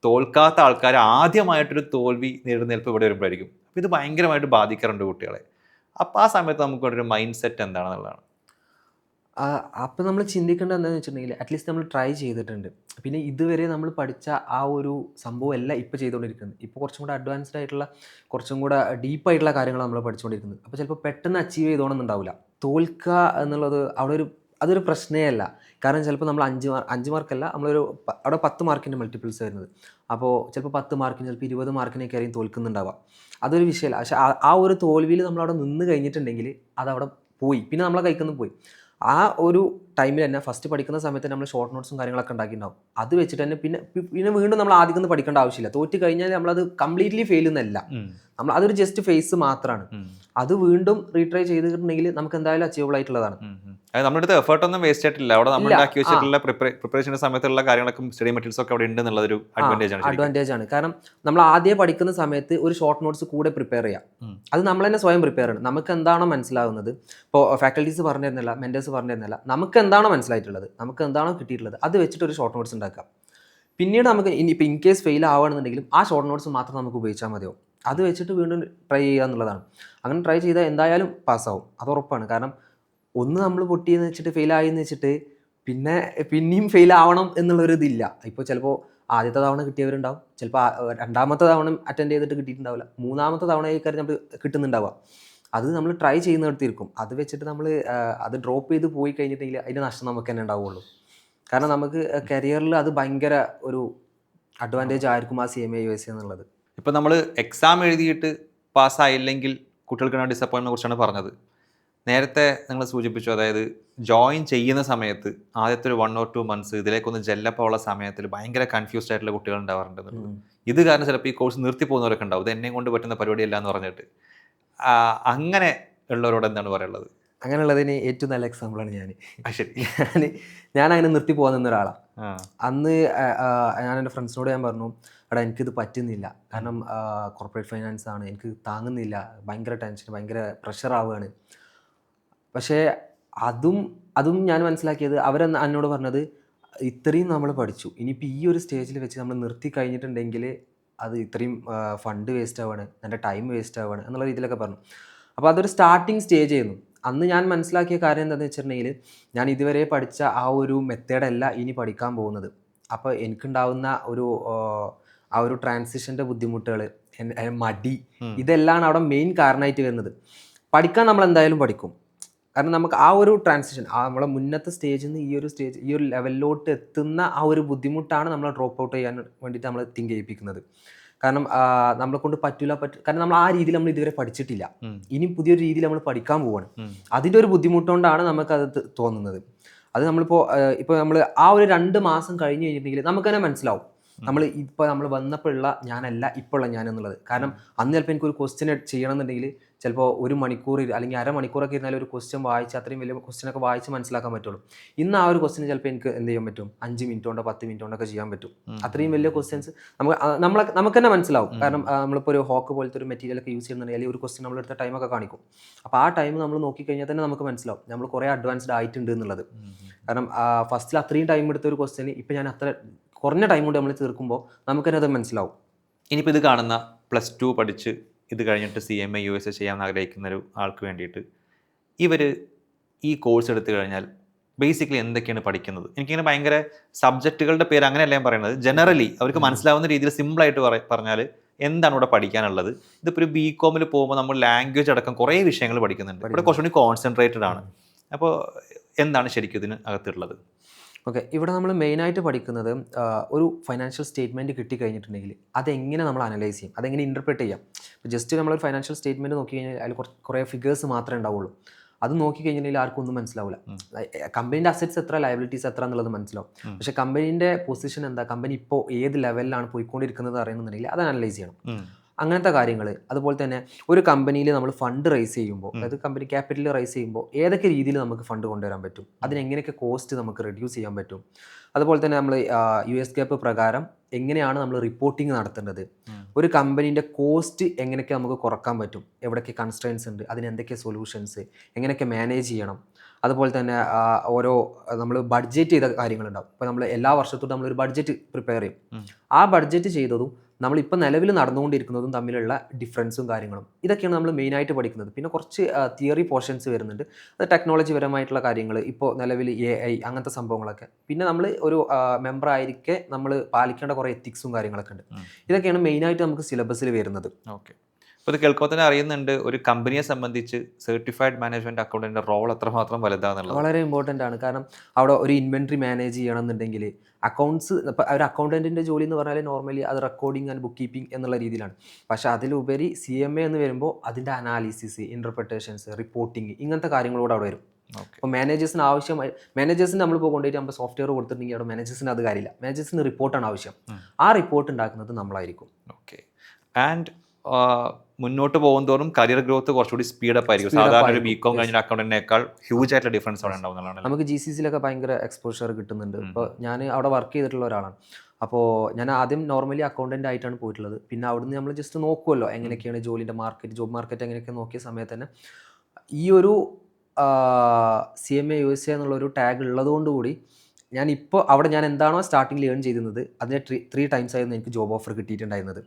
തോൽക്കാത്ത ആൾക്കാർ ആദ്യമായിട്ടൊരു തോൽവി നേടുന്ന ചിലപ്പോൾ ഇവിടെ വരുമ്പോഴായിരിക്കും. അപ്പോൾ ഇത് ഭയങ്കരമായിട്ട് ബാധിക്കാറുണ്ട് കുട്ടികളെ. അപ്പോൾ ആ സമയത്ത് നമുക്ക് ഒരു മൈൻഡ് സെറ്റ് എന്താണെന്നുള്ളതാണ്. അപ്പം നമ്മൾ ചിന്തിക്കേണ്ടത് എന്താണെന്ന് വെച്ചിട്ടുണ്ടെങ്കിൽ അറ്റ്ലീസ്റ്റ് നമ്മൾ ട്രൈ ചെയ്തിട്ടുണ്ട്. പിന്നെ ഇതുവരെ നമ്മൾ പഠിച്ച ആ ഒരു സംഭവം അല്ല ഇപ്പോൾ ചെയ്തുകൊണ്ടിരിക്കുന്നത്. ഇപ്പോൾ കുറച്ചും കൂടെ അഡ്വാൻസ്ഡ് ആയിട്ടുള്ള കുറച്ചും കൂടെ ഡീപ്പായിട്ടുള്ള കാര്യങ്ങൾ നമ്മൾ പഠിച്ചുകൊണ്ടിരിക്കുന്നത്. അപ്പോൾ ചിലപ്പോൾ പെട്ടെന്ന് അച്ചീവ് ചെയ്തോണമെന്നുണ്ടാവില്ല. തോൽക്കുക എന്നുള്ളത് അതൊരു പ്രശ്നമേ അല്ല. കാരണം ചിലപ്പോൾ നമ്മൾ 5 മാർക്കല്ല, നമ്മളൊരു അവിടെ 10 മാർക്കിൻ്റെ മൾട്ടിപ്പിൾസ് വരുന്നത്. അപ്പോൾ ചിലപ്പോൾ 10 മാർക്കിന് ചിലപ്പോൾ 20 മാർക്കിനൊക്കെ ആയിരിക്കും തോൽക്കുന്നുണ്ടാവുക. അതൊരു വിഷയമല്ല. പക്ഷേ ആ ഒരു തോൽവിയിൽ നമ്മളവിടെ നിന്ന് കഴിഞ്ഞിട്ടുണ്ടെങ്കിൽ അതവിടെ പോയി, പിന്നെ നമ്മളെ കൈക്കൊന്നും പോയി. ആ ഒരു ടൈമിൽ തന്നെ ഫസ്റ്റ് പഠിക്കുന്ന സമയത്ത് നമ്മൾ ഷോർട്ട് നോട്ട്സും കാര്യങ്ങളൊക്കെ ഉണ്ടാക്കിയിട്ടുണ്ടാവും. അത് വെച്ചിട്ട് തന്നെ പിന്നെ വീണ്ടും നമ്മൾ ആദ്യം നിന്ന് പഠിക്കേണ്ട ആവശ്യമില്ല. തോറ്റ് കഴിഞ്ഞാൽ നമ്മളത് കംപ്ലീറ്റ്ലി ഫെയിൽ എന്നല്ല, നമ്മൾ അതൊരു ജസ്റ്റ് ഫേസ് മാത്രമാണ്. അത് വീണ്ടും റീട്രൈ ചെയ്തിട്ടുണ്ടെങ്കിൽ നമുക്ക് എന്തായാലും അച്ചീവബിൾ ആയിട്ടുള്ളതാണ്. നമ്മുടെ അടുത്ത് എഫേർട്ട് ഒന്നും വേസ്റ്റ് ആയിട്ടില്ല. അവിടെ നമ്മൾ ഉണ്ടാക്കി വെച്ചിട്ടുള്ള പ്രിപ്പറേഷന്റെ സമയത്തുള്ള കാര്യങ്ങളൊക്കെ സ്റ്റഡി മെറ്റീരിയൽസ് ഒക്കെ അവിടെ ഉണ്ട് എന്നുള്ളതൊരു അഡ്വാൻറ്റേജ് ആണ്. കാരണം നമ്മൾ ആദ്യം പഠിക്കുന്ന സമയത്ത് ഒരു ഷോർട്ട് നോട്ട്സ് കൂടെ പ്രിപ്പയർ ചെയ്യാം. അത് നമ്മൾ തന്നെ സ്വയം പ്രിപ്പയർ ചെയ്യണം. നമുക്ക് എന്താണോ മനസ്സിലാവുന്നത്, ഇപ്പോൾ ഫാക്കൽറ്റീസ് പറഞ്ഞു തരുന്നില്ല, മെന്റേഴ്സ് പറഞ്ഞു തരുന്നില്ല, നമുക്ക് എന്താണോ മനസ്സിലായിട്ടുള്ളത്, നമുക്ക് എന്താണോ കിട്ടിയിട്ടുള്ളത്, അത് വെച്ചിട്ട് ഒരു ഷോർട്ട് നോട്ട്സ് ഉണ്ടാക്കാം. പിന്നീട് നമുക്ക് ഇനിയിപ്പോൾ ഇൻ കേസ് ഫെയിൽ ആവുകയാണെന്നുണ്ടെങ്കിലും ആ ഷോർട്ട് നോട്ട്സ് മാത്രം നമുക്ക് ഉപയോഗിച്ചാൽ മതിയോ, അത് വെച്ചിട്ട് വീണ്ടും ട്രൈ ചെയ്യുക എന്നുള്ളതാണ്. അങ്ങനെ ട്രൈ ചെയ്താൽ എന്തായാലും പാസ്സാവും, അത് ഉറപ്പാണ്. കാരണം ഒന്ന് നമ്മൾ പൊട്ടിയെന്ന് വെച്ചിട്ട് ഫെയിലായി എന്ന് വെച്ചിട്ട് പിന്നെയും ഫെയിൽ ആവണം എന്നുള്ളൊരു ഇതില്ല. ഇപ്പോൾ ചിലപ്പോൾ ആദ്യത്തെ തവണ കിട്ടിയവരുണ്ടാവും, ചിലപ്പോൾ രണ്ടാമത്തെ തവണ അറ്റൻഡ് ചെയ്തിട്ട് കിട്ടിയിട്ടുണ്ടാവില്ല, മൂന്നാമത്തെ തവണ കാര്യം നമ്മൾ കിട്ടുന്നുണ്ടാവുക. അത് നമ്മൾ ട്രൈ ചെയ്യുന്നിടത്തിരിക്കും. അത് വെച്ചിട്ട് നമ്മൾ അത് ഡ്രോപ്പ് ചെയ്ത് പോയി കഴിഞ്ഞിട്ടുണ്ടെങ്കിൽ അതിൻ്റെ നഷ്ടം നമുക്ക് തന്നെ ഉണ്ടാവുള്ളൂ. കാരണം നമുക്ക് കരിയറിൽ അത് ഭയങ്കര ഒരു അഡ്വാൻറ്റേജ് ആയിരിക്കും ആ CMA-USA എന്നുള്ളത്. ഇപ്പോൾ നമ്മൾ എക്സാം എഴുതിയിട്ട് പാസ്സായില്ലെങ്കിൽ കുട്ടികൾക്ക് ഡിസപ്പോയിൻമെൻറ്റിനെ കുറിച്ചാണ് പറഞ്ഞത്. നേരത്തെ നിങ്ങൾ സൂചിപ്പിച്ചു, അതായത് ജോയിൻ ചെയ്യുന്ന സമയത്ത് ആദ്യത്തെ ഒരു 1 or 2 months ഇതിലേക്കൊന്ന് ജെല്ലപ്പോൾ ഉള്ള സമയത്തിൽ ഭയങ്കര കൺഫ്യൂസ്ഡ് ആയിട്ടുള്ള കുട്ടികൾ ഉണ്ടാവാറുണ്ടെന്നുള്ളത്. ഇത് കാരണം ചിലപ്പോൾ ഈ കോഴ്സ് നിർത്തി പോകുന്നവരൊക്കെ ഉണ്ടാവും, ഇത് എന്നെ കൊണ്ട് പറ്റുന്ന പരിപാടിയല്ല എന്ന് പറഞ്ഞിട്ട്. അങ്ങനെ ഉള്ളവരോട് എന്താണ് പറയുള്ളത്? അങ്ങനെയുള്ളതിന് ഏറ്റവും നല്ല എക്സാമ്പിളാണ് ഞാൻ. ഞാൻ അങ്ങനെ നിർത്തി പോകുന്ന ഒരാളാണ്. അന്ന് ഞാൻ എൻ്റെ ഫ്രണ്ട്സിനോട് ഞാൻ പറഞ്ഞു, എടാ എനിക്കിത് പറ്റുന്നില്ല, കാരണം കോർപ്പറേറ്റ് ഫൈനാൻസ് ആണ്, എനിക്ക് താങ്ങുന്നില്ല, ഭയങ്കര ടെൻഷൻ, ഭയങ്കര പ്രഷർ ആവുകയാണ്. പക്ഷേ അതും ഞാൻ മനസ്സിലാക്കിയത്, എന്നോട് പറഞ്ഞത്, ഇത്രയും നമ്മൾ പഠിച്ചു, ഇനിയിപ്പോൾ ഈ ഒരു സ്റ്റേജിൽ വെച്ച് നമ്മൾ നിർത്തി കഴിഞ്ഞിട്ടുണ്ടെങ്കിൽ അത് ഇത്രയും ഫണ്ട് വേസ്റ്റ് ആവുകയാണ്, എൻ്റെ ടൈം വേസ്റ്റ് ആവുകയാണ് എന്നുള്ള രീതിയിലൊക്കെ പറഞ്ഞു. അപ്പോൾ അതൊരു സ്റ്റാർട്ടിങ് സ്റ്റേജ് ആയിരുന്നു. അന്ന് ഞാൻ മനസ്സിലാക്കിയ കാര്യം എന്താണെന്ന് വെച്ചിട്ടുണ്ടെങ്കിൽ, ഞാൻ ഇതുവരെ പഠിച്ച ആ ഒരു മെത്തേഡല്ല ഇനി പഠിക്കാൻ പോകുന്നത്. അപ്പോൾ എനിക്കുണ്ടാവുന്ന ഒരു ആ ഒരു ട്രാൻസിഷൻ്റെ ബുദ്ധിമുട്ടുകൾ, മടി, ഇതെല്ലാം അവിടെ മെയിൻ കാരണമായിട്ട് വരുന്നത്. പഠിക്കാൻ നമ്മൾ എന്തായാലും പഠിക്കും, കാരണം നമുക്ക് ആ ഒരു ട്രാൻസിഷൻ, ആ നമ്മളെ മുന്നത്തെ സ്റ്റേജിൽ നിന്ന് ഈ ഒരു ലെവലിലോട്ട് എത്തുന്ന ആ ഒരു ബുദ്ധിമുട്ടാണ് നമ്മൾ ഡ്രോപ്പ് ഔട്ട് ചെയ്യാൻ വേണ്ടിയിട്ട് നമ്മൾ തിങ്ക് ചെയ്യിപ്പിക്കുന്നത്. കാരണം നമ്മളെ കൊണ്ട് പറ്റില്ല, കാരണം നമ്മൾ ആ രീതിയിൽ നമ്മൾ ഇതുവരെ പഠിച്ചിട്ടില്ല. ഇനി പുതിയൊരു രീതിയിൽ നമ്മൾ പഠിക്കാൻ പോവാണ്. അതിൻ്റെ ഒരു ബുദ്ധിമുട്ടുകൊണ്ടാണ് നമുക്കത് തോന്നുന്നത്. അത് ഇപ്പോൾ നമ്മൾ ആ ഒരു 2 മാസം കഴിഞ്ഞ് കഴിഞ്ഞിട്ടുണ്ടെങ്കിൽ നമുക്ക് തന്നെ മനസ്സിലാവും നമ്മൾ വന്നപ്പോഴുള്ള ഞാനല്ല ഇപ്പോൾ ഉള്ള ഞാൻ എന്നുള്ളത്. കാരണം അന്ന് ചിലപ്പോൾ എനിക്കൊരു ക്വസ്റ്റ്യൻ ചെയ്യണമെന്നുണ്ടെങ്കിൽ ചിലപ്പോൾ 1 മണിക്കൂർ അല്ലെങ്കിൽ അരമണിക്കൂറൊക്കെ ഇരുന്നാലും ഒരു ക്വസ്റ്റ്യൻ വായിച്ച്, അത്രയും വലിയ ക്വസ്റ്റ്യനൊക്കെ വായിച്ച് മനസ്സിലാക്കാൻ പറ്റുള്ളൂ. ഇന്ന് ആ ഒരു ക്വസ്റ്റ്യൻ ചിലപ്പോൾ എനിക്ക് എന്ത് ചെയ്യാൻ പറ്റും, 5 മിനിറ്റ് കൊണ്ടോ 10 മിനിറ്റ് കൊണ്ടൊക്കെ ചെയ്യാൻ പറ്റും. അത്രയും വലിയ ക്വസ്റ്റ്യൻസ് നമുക്ക് തന്നെ മനസ്സിലാവും. കാരണം നമ്മളിപ്പോൾ ഒരു ഹോക്ക് പോലത്തെ ഒരു മെറ്റീരിയലൊക്കെ യൂസ് ചെയ്യുന്നുണ്ടെങ്കിൽ ഒരു ക്വസ്റ്റ്യൻ നമ്മളെടുത്ത ടൈമൊക്കെ കാണിക്കും. അപ്പോൾ ആ ടൈം നമ്മൾ നോക്കിക്കഴിഞ്ഞാൽ തന്നെ നമുക്ക് മനസ്സിലാവും നമ്മൾ കുറേ അഡ്വാൻസ്ഡ് ആയിട്ടുണ്ട് എന്നുള്ളത്. കാരണം ഫസ്റ്റിൽ അത്രയും ടൈം എടുത്ത ഒരു ക്വസ്റ്റ്യൻ ഇപ്പം ഞാൻ അത്ര കുറഞ്ഞ ടൈം കൊണ്ട് നമ്മൾ തീർക്കുമ്പോൾ നമുക്ക് തന്നെ അത് മനസ്സിലാവും. ഇനിയിപ്പോൾ ഇത് കാണുന്ന +2 പഠിച്ച് ഇത് കഴിഞ്ഞിട്ട് CMA USA ചെയ്യാൻ ആഗ്രഹിക്കുന്ന ഒരു ആൾക്ക് വേണ്ടിയിട്ട് ഇവർ ഈ കോഴ്സ് എടുത്തു കഴിഞ്ഞാൽ ബേസിക്കലി എന്തൊക്കെയാണ് പഠിക്കുന്നത്? എനിക്കിങ്ങനെ ഭയങ്കര സബ്ജക്റ്റുകളുടെ പേര് അങ്ങനെയല്ല ഞാൻ പറയുന്നത്, ജനറലി അവർക്ക് മനസ്സിലാവുന്ന രീതിയിൽ സിമ്പിളായിട്ട് പറഞ്ഞാൽ എന്താണ് ഇവിടെ പഠിക്കാനുള്ളത്. ഇതിപ്പോൾ ഒരു BCom പോകുമ്പോൾ നമ്മൾ ലാംഗ്വേജ് അടക്കം കുറേ വിഷയങ്ങൾ പഠിക്കുന്നുണ്ട്. ഇവിടെ കുറച്ചുകൂടി കോൺസെൻട്രേറ്റഡ് ആണ്. അപ്പോൾ എന്താണ് ശരിക്കും ഇതിന് അകത്തുള്ളത്? ഓക്കെ, ഇവിടെ നമ്മൾ മെയിനായിട്ട് പഠിക്കുന്നത് ഒരു ഫൈനാൻഷ്യൽ സ്റ്റേറ്റ്മെൻറ്റ് കിട്ടിക്കഴിഞ്ഞിട്ടുണ്ടെങ്കിൽ അതെങ്ങനെ നമ്മൾ അനലൈസ് ചെയ്യും, അതെങ്ങനെ ഇൻ്റർപ്രറ്റ് ചെയ്യാം. ഇപ്പോൾ ജസ്റ്റ് നമ്മളൊരു ഫൈനാൻഷ്യൽ സ്റ്റേറ്റ്മെൻറ്റ് നോക്കി കഴിഞ്ഞാൽ അതിൽ കുറേ ഫിഗേഴ്സ് മാത്രമേ ഉണ്ടാവുള്ളൂ. അത് നോക്കി കഴിഞ്ഞിട്ടുണ്ടെങ്കിൽ ആർക്കും ഒന്നും മനസ്സിലാവില്ല. കമ്പനീൻ്റെ അസറ്റ്സ് എത്ര, ലയബിലിറ്റീസ് എത്ര എന്നുള്ളത് മനസ്സിലാവും. പക്ഷേ കമ്പനീൻ്റെ പൊസിഷൻ എന്താ, കമ്പനി ഇപ്പോൾ ഏത് ലെവലിലാണ് പോയിക്കൊണ്ടിരിക്കുന്നത് അറിയുന്നുണ്ടെങ്കിൽ അത് അനലൈസ് ചെയ്യണം. അങ്ങനത്തെ കാര്യങ്ങൾ. അതുപോലെ തന്നെ ഒരു കമ്പനിയിൽ നമ്മൾ ഫണ്ട് റൈസ് ചെയ്യുമ്പോൾ, അതായത് കമ്പനി ക്യാപിറ്റൽ റൈസ് ചെയ്യുമ്പോൾ ഏതൊക്കെ രീതിയിൽ നമുക്ക് ഫണ്ട് കൊണ്ടുവരാൻ പറ്റും, അതിനെങ്ങനെയൊക്കെ കോസ്റ്റ് നമുക്ക് റെഡ്യൂസ് ചെയ്യാൻ പറ്റും. അതുപോലെ തന്നെ നമ്മൾ US GAAP പ്രകാരം എങ്ങനെയാണ് നമ്മൾ റിപ്പോർട്ടിംഗ് നടത്തേണ്ടത്, ഒരു കമ്പനീൻ്റെ കോസ്റ്റ് എങ്ങനെയൊക്കെ നമുക്ക് കുറക്കാൻ പറ്റും, എവിടെയൊക്കെ കൺസ്ട്രെയിൻസ് ഉണ്ട്, അതിനെന്തൊക്കെ സൊല്യൂഷൻസ്, എങ്ങനെയൊക്കെ മാനേജ് ചെയ്യണം. അതുപോലെ തന്നെ ഓരോ നമ്മൾ ബഡ്ജറ്റ് ചെയ്ത കാര്യങ്ങളുണ്ടാവും. ഇപ്പോൾ നമ്മൾ എല്ലാ വർഷത്തോടും നമ്മളൊരു ബഡ്ജറ്റ് പ്രിപ്പയർ ചെയ്യും. ആ ബഡ്ജറ്റ് ചെയ്തതും നമ്മളിപ്പോൾ നിലവിൽ നടന്നുകൊണ്ടിരിക്കുന്നതും തമ്മിലുള്ള ഡിഫറൻസും കാര്യങ്ങളും, ഇതൊക്കെയാണ് നമ്മൾ മെയിനായിട്ട് പഠിക്കുന്നത്. പിന്നെ കുറച്ച് തിയറി പോർഷൻസ് വരുന്നുണ്ട്, അത് ടെക്നോളജി പരമായിട്ടുള്ള കാര്യങ്ങൾ, ഇപ്പോൾ നിലവിൽ AI അങ്ങനത്തെ സംഭവങ്ങളൊക്കെ. പിന്നെ നമ്മൾ ഒരു മെമ്പർ ആയിരിക്കെ നമ്മൾ പാലിക്കേണ്ട കുറേ എത്തിക്സും കാര്യങ്ങളൊക്കെ ഉണ്ട്. ഇതൊക്കെയാണ് മെയിനായിട്ട് നമുക്ക് സിലബസിൽ വരുന്നത്. ഓക്കെ, അപ്പോൾ ഇത് കേൾക്കുമ്പോൾ തന്നെ അറിയുന്നുണ്ട് ഒരു കമ്പനിയെ സംബന്ധിച്ച് സർട്ടിഫൈഡ് മാനേജ്മെൻറ്റ് അക്കൗണ്ടൻ്റെ റോൾ എത്രമാത്രം വലുതാണെന്നുള്ളത്. വളരെ ഇമ്പോർട്ടൻ്റ് ആണ്. കാരണം അവിടെ ഒരു ഇൻവെൻട്രി മാനേജ് ചെയ്യണമെന്നുണ്ടെങ്കിൽ അക്കൗണ്ട്സ്, ഇപ്പോൾ ഒരു അക്കൗണ്ടൻറ്റിൻ്റെ ജോലി എന്ന് പറഞ്ഞാൽ നോർമലി അത് റെക്കോർഡിങ് ആൻഡ് ബുക്ക് കീപ്പിംഗ് എന്നുള്ള രീതിയിലാണ്. പക്ഷേ അതിലുപരി CMA എന്ന് വരുമ്പോൾ അതിൻ്റെ അനാലിസിസ്, ഇൻ്റർപ്രിട്ടേഷൻസ്, റിപ്പോർട്ടിങ്, ഇങ്ങനത്തെ കാര്യങ്ങളോട് അവിടെ വരും. അപ്പോൾ മാനേജേഴ്സിന് ആവശ്യമായി, മാനേജേഴ്സിന് നമ്മളിപ്പോൾ കൊണ്ടുപോയിട്ട് നമ്മൾ സോഫ്റ്റ്വെയർ കൊടുത്തിട്ടുണ്ടെങ്കിൽ അവിടെ മാനേജേഴ്സിന് അത് കാര്യമില്ല. മാനേജേഴ്സിന് റിപ്പോർട്ടാണ് ആവശ്യം. ആ റിപ്പോർട്ട് ഉണ്ടാക്കുന്നത് നമ്മളായിരിക്കും. ഓക്കെ, ആൻഡ് മുന്നോട്ട് പോകുന്തോറും കരിയർ ഗ്രോത്ത് കുറച്ചുകൂടി സ്പീഡപ്പ് ആയിരിക്കും. സാധാരണ ഒരു BCom കഴിഞ്ഞ അക്കൗണ്ടന്റിനേക്കാൾ ഹ്യൂജ് ആയിട്ടുള്ള ഡിഫറൻസ് അവിടെ ഉണ്ടാവുന്നതാണ്. നമുക്ക് GCCയിലൊക്കെ ഭയങ്കര എക്സ്പോഷർ കിട്ടുന്നുണ്ട്. ഇപ്പോൾ ഞാൻ അവിടെ വർക്ക് ചെയ്തിട്ടുള്ള ഒരാളാണ്. അപ്പോൾ ഞാൻ ആദ്യം നോർമലി അക്കൗണ്ടൻ്റ് ആയിട്ടാണ് പോയിട്ടുള്ളത്. പിന്നെ അവിടുന്ന് നമ്മൾ ജസ്റ്റ് നോക്കുമല്ലോ എങ്ങനെയൊക്കെയാണ് ജോലിൻ്റെ മാർക്കറ്റ്, ജോബ് മാർക്കറ്റ് എങ്ങനെയൊക്കെ നോക്കിയ സമയത്ത് തന്നെ ഈ ഒരു CMA USA എന്നുള്ളൊരു ടാഗ് ഉള്ളതുകൊണ്ടുകൂടി ഞാനിപ്പോൾ അവിടെ ഞാൻ എന്താണോ സ്റ്റാർട്ടിങ്ങിൽ ഏൺ ചെയ്തിരുന്നത് അതിനെ 3 times ആയിരുന്നു എനിക്ക് ജോബ് ഓഫർ കിട്ടിയിട്ടുണ്ടായിരുന്നത്.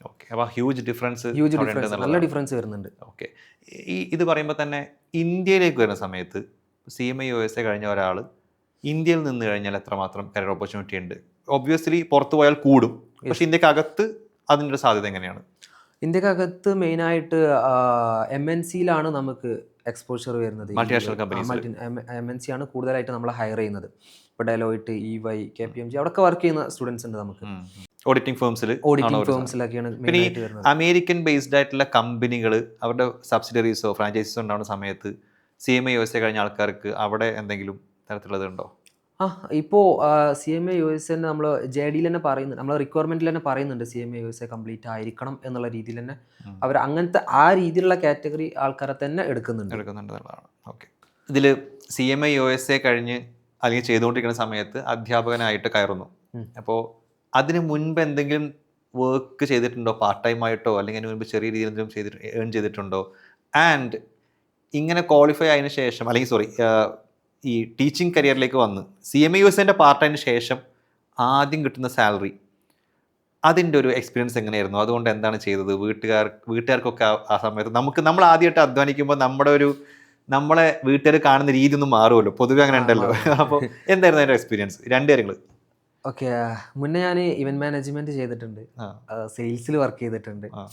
ഓക്കെ, അപ്പോൾ ഹ്യൂജ് ഡിഫറൻസ്, നല്ല ഡിഫറൻസ് വരുന്നുണ്ട്. ഓക്കെ, ഇത് പറയുമ്പോൾ തന്നെ ഇന്ത്യയിലേക്ക് വരുന്ന സമയത്ത് CMA USA കഴിഞ്ഞ ഒരാൾ ഇന്ത്യയിൽ നിന്ന് കഴിഞ്ഞാൽ എത്രമാത്രം കരിയർ ഓപ്പർച്യൂണിറ്റി ഉണ്ട്? ഒബ്വിയസ്ലി പുറത്തു പോയാൽ കൂടും, പക്ഷേ ഇന്ത്യക്കകത്ത് അതിൻ്റെ ഒരു സാധ്യത എങ്ങനെയാണ്? ഇന്ത്യക്കകത്ത് മെയിനായിട്ട് MNCയിലാണ് നമുക്ക് എക്സ്പോഷർ വരുന്നത്. മൾട്ടിനാഷണൽ കമ്പനീസ് MNC ആണ് കൂടുതലായിട്ട് നമ്മൾ ഹയർ ചെയ്യുന്നത്. ഇപ്പോൾ ഡെലോയിറ്റ്, EY, KPMG അവിടെയൊക്കെ വർക്ക് ചെയ്യുന്ന സ്റ്റുഡൻസ് ഉണ്ട് നമുക്ക്. ഓഡിറ്റിംഗ് ഫേംസിലൊക്കെയാണ്. പിന്നെ ഈ അമേരിക്കൻ ബേസ്ഡ് ആയിട്ടുള്ള കമ്പനികൾ അവരുടെ സബ്സിഡറീസോ ഫ്രാഞ്ചൈസീസോ ഉണ്ടാവുന്ന സമയത്ത് CMA USA കഴിഞ്ഞ ആൾക്കാർക്ക് അവിടെ എന്തെങ്കിലും തരത്തിലുള്ളതുണ്ടോ? ഇപ്പോൾ CMA USA നമ്മൾ JD-യിൽ തന്നെ പറയുന്നുണ്ട്, നമ്മൾ റിക്വയർമെൻറ്റിൽ തന്നെ പറയുന്നുണ്ട് CMA USA കംപ്ലീറ്റ് ആയിരിക്കണം എന്നുള്ള രീതിയിൽ തന്നെ അവർ അങ്ങനത്തെ ആ രീതിയിലുള്ള കാറ്റഗറി ആൾക്കാരെ തന്നെ എടുക്കുന്നുണ്ടെന്നുള്ളതാണ്. ഓക്കെ, ഇതിൽ CMA USA കഴിഞ്ഞ് അല്ലെങ്കിൽ ചെയ്തുകൊണ്ടിരിക്കുന്ന സമയത്ത് അധ്യാപകനായിട്ട് കയറുന്നു. അപ്പോൾ അതിന് മുൻപ് എന്തെങ്കിലും വർക്ക് ചെയ്തിട്ടുണ്ടോ, പാർട്ട് ടൈം ആയിട്ടോ അല്ലെങ്കിൽ അതിന് മുൻപ് ചെറിയ രീതിയിൽ എന്തെങ്കിലും ഏൺ ചെയ്തിട്ടുണ്ടോ? ആൻഡ് ഇങ്ങനെ ക്വാളിഫൈ ആയതിനു ശേഷം, അല്ലെങ്കിൽ ഈ ടീച്ചിങ് കരിയറിലേക്ക് വന്ന് CMA USAൻ്റെ പാർട്ട് ടൈമിന് ശേഷം ആദ്യം കിട്ടുന്ന സാലറി, അതിൻ്റെ ഒരു എക്സ്പീരിയൻസ് എങ്ങനെയായിരുന്നു? അതുകൊണ്ട് എന്താണ് ചെയ്തത്? വീട്ടുകാർക്കൊക്കെ ആ സമയത്ത് നമ്മൾ ആദ്യമായിട്ട് അധ്വാനിക്കുമ്പോൾ നമ്മളെ വീട്ടുകാർ കാണുന്ന രീതി ഒന്നും മാറുമല്ലോ, പൊതുവെ അങ്ങനെ ഉണ്ടല്ലോ. അപ്പോൾ എന്തായിരുന്നു അതിൻ്റെ എക്സ്പീരിയൻസ്? 2 കാര്യങ്ങൾ. ഓക്കെ, മുന്നേ ഞാൻ ഇവന്റ് മാനേജ്മെന്റ് ചെയ്തിട്ടുണ്ട്, ആ സെയിൽസിൽ വർക്ക് ചെയ്തിട്ടുണ്ട്. ആ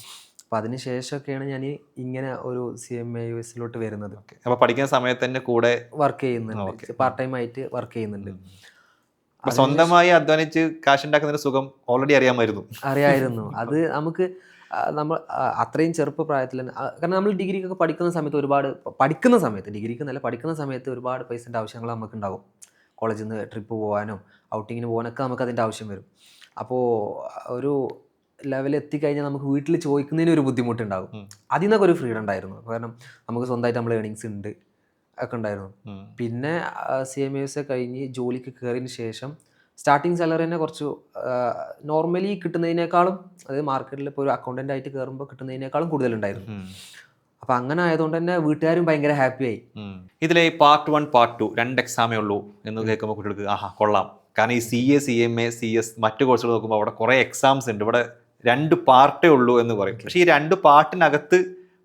അപ്പം അതിന് ശേഷമൊക്കെയാണ് ഞാൻ ഇങ്ങനെ ഒരു CMA USലോട്ട് വരുന്നത്. ഓക്കെ. അപ്പോൾ പഠിക്കുന്ന സമയത്ത് തന്നെ കൂടെ വർക്ക് ചെയ്യുന്നുണ്ട്, ഓക്കെ. പാർട്ട് ടൈം ആയിട്ട് വർക്ക് ചെയ്യുന്നുണ്ട്. അപ്പോൾ സ്വന്തമായി അധ്വാനിച്ച് കാശ് ഉണ്ടാക്കുന്നതിന് സുഖം ഓൾറെഡി അറിയാമായിരുന്നു. അറിയായിരുന്നു അത് നമുക്ക്. നമ്മൾ അത്രയും ചെറുപ്പ പ്രായത്തിൽ തന്നെ കാരണം നമ്മൾ ഡിഗ്രിക്കൊക്കെ പഠിക്കുന്ന സമയത്ത് ഡിഗ്രിക്ക് നല്ല പഠിക്കുന്ന സമയത്ത് ഒരുപാട് പൈസൻ്റെ ആവശ്യങ്ങൾ നമുക്ക് ഉണ്ടാകും. കോളേജിൽ നിന്ന് ട്രിപ്പ് പോകാനോ ഔട്ടിങ്ങിന് പോകാനൊക്കെ നമുക്ക് അതിൻ്റെ ആവശ്യം വരും. അപ്പോൾ ഒരു ലെവൽ എത്തിക്കഴിഞ്ഞാൽ നമുക്ക് വീട്ടിൽ ചോദിക്കുന്നതിന് ഒരു ബുദ്ധിമുട്ടുണ്ടാകും. അതിൽ നിന്നൊക്കെ ഒരു ഫ്രീഡം ഉണ്ടായിരുന്നു, കാരണം നമുക്ക് സ്വന്തമായിട്ട് നമ്മൾ ഏണിങ്സ് ഉണ്ട് ഒക്കെ ഉണ്ടായിരുന്നു. പിന്നെ CMA കഴിഞ്ഞ് ജോലിക്ക് കയറിയതിന് ശേഷം സ്റ്റാർട്ടിങ് സാലറി തന്നെ കുറച്ച് നോർമലി കിട്ടുന്നതിനേക്കാളും, അതായത് മാർക്കറ്റിൽ ഇപ്പോൾ ഒരു അക്കൗണ്ടൻ്റ് ആയിട്ട് കയറുമ്പോൾ കിട്ടുന്നതിനേക്കാളും കൂടുതലുണ്ടായിരുന്നു. അപ്പം അങ്ങനെ ആയതുകൊണ്ട് തന്നെ വീട്ടുകാരും ഭയങ്കര ഹാപ്പിയായി. ഇതിലെ പാർട്ട് 1 പാർട്ട് 2 2 എക്സാമേ ഉള്ളൂ എന്ന് കേൾക്കുമ്പോൾ കുട്ടികൾക്ക് ആഹാ കൊള്ളാം. കാരണം ഈ CA CMA CS മറ്റു കോഴ്സുകൾ നോക്കുമ്പോൾ അവിടെ കുറേ എക്സാംസ് ഉണ്ട്, ഇവിടെ 2 പാർട്ടേ ഉള്ളൂ എന്ന് പറയും. പക്ഷേ ഈ 2 പാർട്ടിനകത്ത്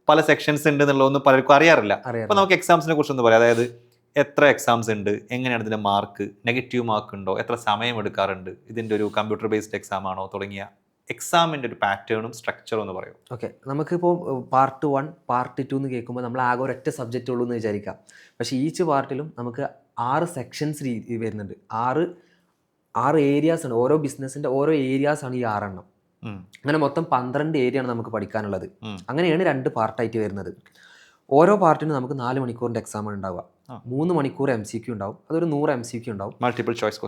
പല സെക്ഷൻസ് ഉണ്ട് എന്നുള്ളതൊന്നും പലർക്കും അറിയാറില്ല. അപ്പോൾ നമുക്ക് എക്സാംസിനെ കുറിച്ചൊന്ന് പറയാം. അതായത് എത്ര എക്സാംസ് ഉണ്ട്, എങ്ങനെയാണ് ഇതിൻ്റെ മാർക്ക്, നെഗറ്റീവ് മാർക്ക് ഉണ്ടോ, എത്ര സമയം എടുക്കാറുണ്ട്, ഇതിൻ്റെ ഒരു കമ്പ്യൂട്ടർ ബേസ്ഡ് എക്സാം ആണോ, തുടങ്ങിയ എക്സാമിൻ്റെ ഒരു പാറ്റേണും സ്ട്രക്ചറും എന്ന് പറയും. ഓക്കെ, നമുക്കിപ്പോൾ പാർട്ട് 1 പാർട്ട് 2 എന്ന് കേൾക്കുമ്പോൾ നമ്മൾ ആകെ ഒരൊറ്റ സബ്ജക്റ്റ് ഉള്ളൂ എന്ന് വിചാരിക്കാം. പക്ഷേ ഈച്ച് പാർട്ടിലും നമുക്ക് 6 സെക്ഷൻസ് വരുന്നുണ്ട്. 6 ഏരിയാസ് ആണ്, ഓരോ ബിസിനസ്സിൻ്റെ ഓരോ ഏരിയാസ് ആണ് ഈ 6 എണ്ണം. അങ്ങനെ മൊത്തം 12 ഏരിയയാണ് നമുക്ക് പഠിക്കാനുള്ളത്. അങ്ങനെയാണ് 2 പാർട്ടായിട്ട് വരുന്നത്. ഓരോ പാർട്ടിനും നമുക്ക് 4 മണിക്കൂറിൻ്റെ എക്സാമാണ് ഉണ്ടാവുക. 3 മണിക്കൂർ MCQ ഉണ്ടാവും, അതൊരു 100 MCQ ഉണ്ടാവും. മൾട്ടിപ്പിൾ ചോയ്സ്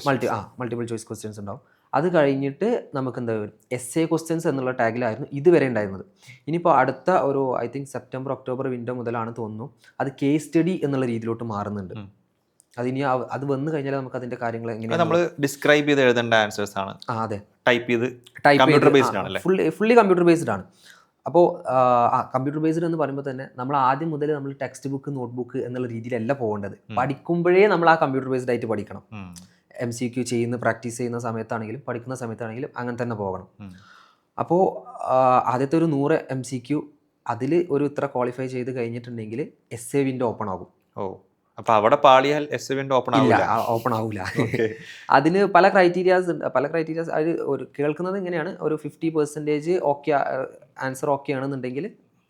ക്വസ്റ്റ്യൻസ് ഉണ്ടാവും. അത് കഴിഞ്ഞിട്ട് നമുക്ക് എന്താ essay ക്വസ്റ്റ്യൻസ് എന്നുള്ള ടാഗിലായിരുന്നു ഇതുവരെ ഉണ്ടായിരുന്നത്. ഇനിയിപ്പോൾ അടുത്ത ഒരു I think September October window മുതലാണ് തോന്നുന്നു അത് കേസ് സ്റ്റഡി എന്നുള്ള രീതിയിലോട്ട് മാറുന്നുണ്ട്. അതിനി അത് വന്നു കഴിഞ്ഞാൽ നമുക്ക് അതിന്റെ കാര്യങ്ങൾ എങ്ങനെയാണ് നമ്മൾ ഡിസ്ക്രൈബ് ചെയ്ത് എഴുതേണ്ട ആൻസേഴ്സ് ആണ്. അതെ, ടൈപ്പ് ചെയ്ത് കമ്പ്യൂട്ടർ ബേസ്ഡ് ആണല്ലേ? ഫുള്ളി കമ്പ്യൂട്ടർ ബേസ്ഡ് ആണ്. അപ്പോൾ കമ്പ്യൂട്ടർ ബേസ്ഡ് എന്ന് പറയുമ്പോൾ തന്നെ നമ്മൾ ആദ്യം മുതൽ നമ്മൾ ടെക്സ്റ്റ് ബുക്ക് നോട്ട്ബുക്ക് എന്നുള്ള രീതിയിലല്ല പോകേണ്ടത്. പഠിക്കുമ്പോഴേ നമ്മൾ ആ കമ്പ്യൂട്ടർ ബേസ്ഡ് ആയിട്ട് പഠിക്കണം. MCQ പ്രാക്ടീസ് ചെയ്യുന്ന സമയത്താണെങ്കിലും പഠിക്കുന്ന സമയത്താണെങ്കിലും അങ്ങനെ തന്നെ പോകണം. അപ്പോൾ ആദ്യത്തെ ഒരു 100 MCQ അതിൽ ഒരു ഇത്ര ക്വാളിഫൈ ചെയ്ത് കഴിഞ്ഞിട്ടുണ്ടെങ്കിൽ essay വിൻഡോ ഓപ്പൺ ആകും. അപ്പോൾ അവിടെ പാളിയാൽ essay വിൻഡോ ഓപ്പൺ ആവില്ല. അതിന് പല ക്രൈറ്റീരിയാസ് ഉണ്ട്. അത് ഒരു കേൾക്കുന്നത് ഇങ്ങനെയാണ്, ഒരു 50% ഓക്കെ ആൻസർ ഓക്കെ ആണെന്നുണ്ടെങ്കിൽ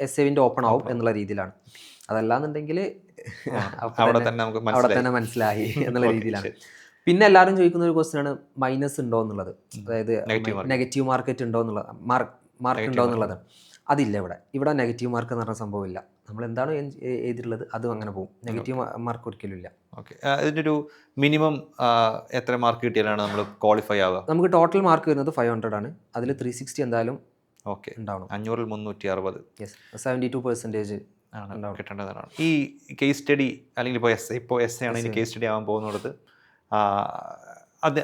essay വിൻഡോ ഓപ്പൺ ആവും എന്നുള്ള രീതിയിലാണ്. അതല്ലാന്നുണ്ടെങ്കിൽ അവിടെ തന്നെ മനസ്സിലായി എന്നുള്ള രീതിയിലാണ്. പിന്നെ എല്ലാവരും ചോദിക്കുന്ന ഒരു ക്വസ്റ്റ്യൻ ആണ് മൈനസ് ഉണ്ടോ എന്നുള്ളത്, അതായത് നെഗറ്റീവ് മാർക്ക് ഉണ്ടോ എന്നുള്ളത്. അതില്ല ഇവിടെ നെഗറ്റീവ് മാർക്ക് എന്ന് പറഞ്ഞ സംഭവമില്ല. നമ്മൾ എന്താണോ എഴുതിയിട്ടുള്ളത് അതും അങ്ങനെ പോകും. നെഗറ്റീവ് മാർക്ക് ഒരിക്കലും ഇല്ല. ഓക്കെ, അതിൻ്റെ ഒരു മിനിമം എത്ര മാർക്ക് കിട്ടിയാലാണ് നമ്മൾ ക്വാളിഫൈ ആവുക? നമുക്ക് ടോട്ടൽ മാർക്ക് വരുന്നത് 500 ആണ്. അതിൽ 360 എന്തായാലും ഓക്കെ ഉണ്ടാവണം. 500-ൽ 360. 72% കിട്ടേണ്ടതാണ്. ഈ കേസ് സ്റ്റഡി അല്ലെങ്കിൽ ഇപ്പോൾ essay ആണ് ഇനി കേസ് സ്റ്റഡി ആവാൻ പോകുന്നത്.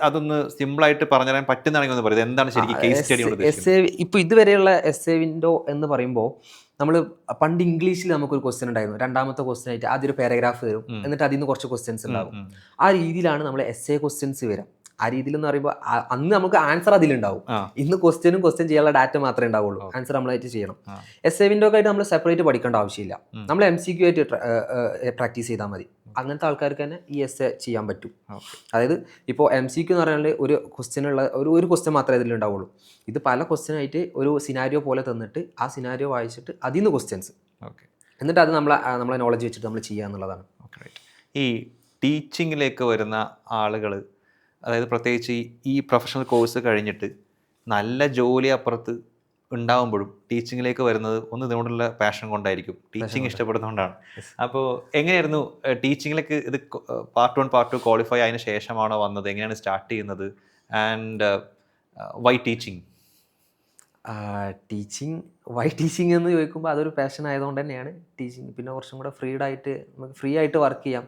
അതൊന്ന് സിമ്പിളായിട്ട് പറഞ്ഞുതരാൻ പറ്റുന്നതാണെങ്കിൽ ഒന്ന് പറയുന്നത് എന്താണ് ശരിക്കും കേസ് സ്റ്റഡി കൊണ്ട് ഉദ്ദേശിക്കുന്നത്? ഇപ്പോൾ ഇതുവരെയുള്ള essay വിൻഡോ എന്ന് പറയുമ്പോൾ നമ്മൾ പണ്ട് ഇംഗ്ലീഷിൽ നമുക്കൊരു ക്വസ്റ്റ്യൻ ഉണ്ടായിരുന്നു. രണ്ടാമത്തെ ക്വസ്റ്റ്യൻ ആയിട്ട് ആദ്യം ഒരു പാരഗ്രാഫ് വരും, എന്നിട്ട് അതിൽ നിന്ന് കുറച്ച് ക്വസ്റ്റ്യൻസ് ഉണ്ടാകും. ആ രീതിയിലാണ് നമ്മൾ essay ക്വസ്റ്റ്യൻസ് വരാം. ആ രീതിയിൽ എന്ന് പറയുമ്പോൾ അന്ന് നമുക്ക് ആൻസർ അതിലുണ്ടാവും. ഇന്ന് ക്വസ്റ്റ്യൻ ചെയ്യാനുള്ള ഡാറ്റ മാത്രമേ ഉണ്ടാവുള്ളൂ, ആൻസർ നമ്മളായിട്ട് ചെയ്യണം. essay വിൻഡോ ഒക്കെ ആയിട്ട് നമ്മൾ സെപ്പറേറ്റ് പഠിക്കേണ്ട ആവശ്യമില്ല. നമ്മൾ MCQ ആയിട്ട് പ്രാക്ടീസ് ചെയ്താൽ മതി. അങ്ങനത്തെ ആൾക്കാർക്ക് തന്നെ ഈ essay ചെയ്യാൻ പറ്റും. അതായത് ഇപ്പോൾ MCQ എന്ന് പറഞ്ഞാൽ ഒരു ക്വസ്റ്റ്യനുള്ള ഒരു ക്വസ്റ്റ്യൻ മാത്രമേ ഇതിലുണ്ടാവുള്ളൂ. ഇത് പല ക്വസ്റ്റ്യൻ ആയിട്ട് ഒരു സിനാരിയോ പോലെ തന്നിട്ട് ആ സിനാരിയോ വായിച്ചിട്ട് അതിൽ നിന്ന് ക്വസ്റ്റ്യൻസ്, എന്നിട്ട് അത് നമ്മളെ നോളജ് വെച്ചിട്ട് നമ്മൾ ചെയ്യുക എന്നുള്ളതാണ്. ഈ ടീച്ചിങ്ങിലേക്ക് വരുന്ന ആളുകൾ, അതായത് പ്രത്യേകിച്ച് ഈ പ്രൊഫഷണൽ കോഴ്സ് കഴിഞ്ഞിട്ട് നല്ല ജോലി അപ്പുറത്ത് ഉണ്ടാകുമ്പോഴും ടീച്ചിങ്ങിലേക്ക് വരുന്നത് ഒന്ന് ഇതുകൊണ്ടുള്ള പാഷൻ കൊണ്ടായിരിക്കും, ടീച്ചിങ് ഇഷ്ടപ്പെടുന്നതുകൊണ്ടാണ്. അപ്പോൾ എങ്ങനെയായിരുന്നു ടീച്ചിങ്ങിലേക്ക് ഇത് പാർട്ട് 1 പാർട്ട് 2 ക്വാളിഫൈ ആയതിനു ശേഷമാണോ വന്നത്? എങ്ങനെയാണ് സ്റ്റാർട്ട് ചെയ്യുന്നത്? ആൻഡ് വൈ ടീച്ചിങ് എന്ന് ചോദിക്കുമ്പോൾ അതൊരു പാഷൻ ആയതുകൊണ്ട് തന്നെയാണ് ടീച്ചിങ്. പിന്നെ കുറച്ചും കൂടെ നമുക്ക് ഫ്രീ ആയിട്ട് വർക്ക് ചെയ്യാം,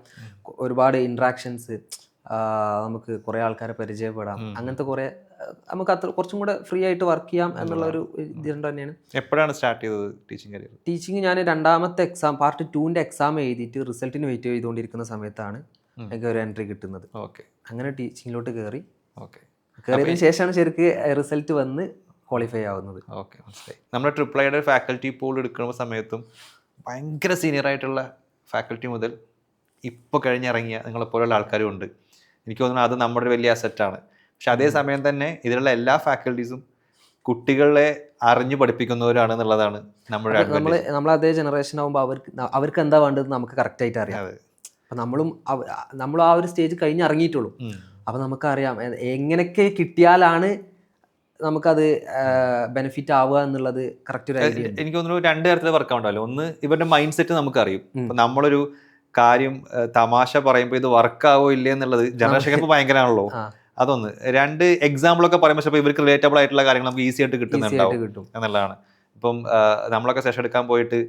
ഒരുപാട് ഇൻട്രാക്ഷൻസ്, നമുക്ക് കുറേ ആൾക്കാരെ പരിചയപ്പെടാം, അങ്ങനത്തെ കുറേ നമുക്ക് കുറച്ചും കൂടെ ഫ്രീ ആയിട്ട് വർക്ക് ചെയ്യാം എന്നുള്ള ഒരു ഇതുകൊണ്ട് തന്നെയാണ്. എപ്പോഴാണ് സ്റ്റാർട്ട് ചെയ്തത് ടീച്ചിങ് കരിയർ? ടീച്ചിങ് ഞാൻ രണ്ടാമത്തെ എക്സാം പാർട്ട് 2 എക്സാം എഴുതിയിട്ട് റിസൾട്ടിന് വെയിറ്റ് ചെയ്തുകൊണ്ടിരിക്കുന്ന സമയത്താണ് എനിക്ക് ഒരു എൻട്രി കിട്ടുന്നത്. അങ്ങനെ ടീച്ചിങ്ങിലോട്ട് കയറിയതിന് ശേഷമാണ് ശരിക്ക് റിസൾട്ട് വന്ന് ക്വാളിഫൈ ആവുന്നത്. ഓക്കെ, മനസ്സിലായി. നമ്മുടെ ട്രിപ്പിൾ ഐയുടെ ഫാക്കൽറ്റി പൂൾ എടുക്കുന്ന സമയത്തും ഭയങ്കര സീനിയർ ആയിട്ടുള്ള ഫാക്കൽറ്റി മുതൽ ഇപ്പോൾ കഴിഞ്ഞിറങ്ങിയ നിങ്ങളെപ്പോലുള്ള ആൾക്കാരും ഉണ്ട്. എനിക്ക് തോന്നുന്നു അത് നമ്മുടെ ഒരു വലിയ അസറ്റാണ്. പക്ഷെ അതേ സമയം തന്നെ ഇതിലുള്ള എല്ലാ ഫാക്കൽറ്റീസും കുട്ടികളെ അറിഞ്ഞു പഠിപ്പിക്കുന്നവരാണ് എന്നുള്ളതാണ് നമ്മുടെ അഡ്വാൻറ്റേജ്. നമ്മൾ അതേ ജനറേഷൻ ആകുമ്പോൾ അവർക്ക് എന്താ വേണ്ടത് നമുക്ക് കറക്റ്റായിട്ട് അറിയാം. അതെ. അപ്പം നമ്മളും ആ ഒരു സ്റ്റേജ് കഴിഞ്ഞ് ഇറങ്ങിയിട്ടുള്ളൂ. അപ്പം നമുക്കറിയാം എങ്ങനെയൊക്കെ കിട്ടിയാലാണ് നമുക്കത് ബെനിഫിറ്റ് ആവുക എന്നുള്ളത് കറക്റ്റ് ഒരു ഐഡിയ. എനിക്ക് തോന്നുന്നു 2 തരത്തിൽ വർക്ക് ഉണ്ടാവല്ലോ. ഒന്ന്, ഇവരുടെ മൈൻഡ് സെറ്റ് നമുക്കറിയും. ഇപ്പം നമ്മളൊരു കാര്യം തമാശ പറയുമ്പോൾ ഇത് വർക്കാവോ ഇല്ലേ എന്നുള്ളത് ജനറേഷൻ ഗ്യാപ്പ് ഭയങ്കരമാണല്ലോ. അതൊന്ന്. 2, എക്സാമ്പിളൊക്കെ പറയുമ്പോൾ ചിലപ്പോൾ ഇവർക്ക് റിലേറ്റബിൾ ആയിട്ടുള്ള കാര്യങ്ങൾ നമുക്ക് ഈസി ആയിട്ട് കിട്ടുന്നുണ്ടാവും എന്നുള്ളതാണ്. ഇപ്പം നമ്മളൊക്കെ സെഷൻ എടുക്കാൻ പോയിട്ട്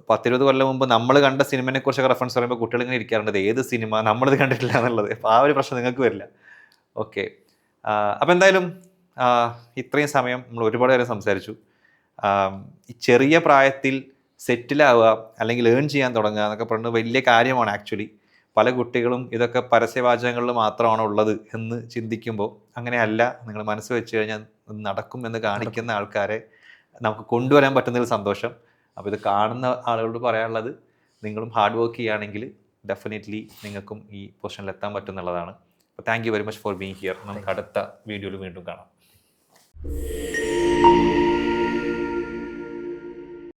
10-20 കൊല്ലം മുമ്പ് നമ്മൾ കണ്ട സിനിമയെ കുറിച്ചൊക്കെ റെഫറൻസ് പറയുമ്പോൾ കുട്ടികൾ ഇങ്ങനെ ഇരിക്കാറുണ്ട്, ഏത് സിനിമ നമ്മളിത് കണ്ടിട്ടില്ല എന്നുള്ളത്. അപ്പോൾ ആ ഒരു പ്രശ്നം നിങ്ങൾക്ക് വരില്ല. ഓക്കെ. അപ്പോൾ എന്തായാലും ഇത്രയും സമയം നമ്മൾ ഒരുപാട് നേരം സംസാരിച്ചു. ഈ ചെറിയ പ്രായത്തിൽ സെറ്റിലാവുക അല്ലെങ്കിൽ ഏൺ ചെയ്യാൻ തുടങ്ങുക എന്നൊക്കെ പറയുന്നത് വലിയ കാര്യമാണ് ആക്ച്വലി. പല കുട്ടികളും ഇതൊക്കെ പരസ്യവാചകങ്ങളിൽ മാത്രമാണ് ഉള്ളത് എന്ന് ചിന്തിക്കുമ്പോൾ അങ്ങനെയല്ല. നിങ്ങൾ മനസ്സ് വെച്ച് കഴിഞ്ഞാൽ നടക്കും എന്ന് കാണിക്കുന്ന ആൾക്കാരെ നമുക്ക് കൊണ്ടുവരാൻ പറ്റുന്നതിൽ സന്തോഷം. അപ്പോൾ ഇത് കാണുന്ന ആളുകളോട് പറയാനുള്ളത്, നിങ്ങളും ഹാർഡ് വർക്ക് ചെയ്യുകയാണെങ്കിൽ ഡെഫിനറ്റ്ലി നിങ്ങൾക്കും ഈ പൊസിഷനിൽ എത്താൻ പറ്റും എന്നുള്ളതാണ്. അപ്പോൾ thank you very much for being here. നമുക്ക് അടുത്ത വീഡിയോയിൽ വീണ്ടും കാണാം.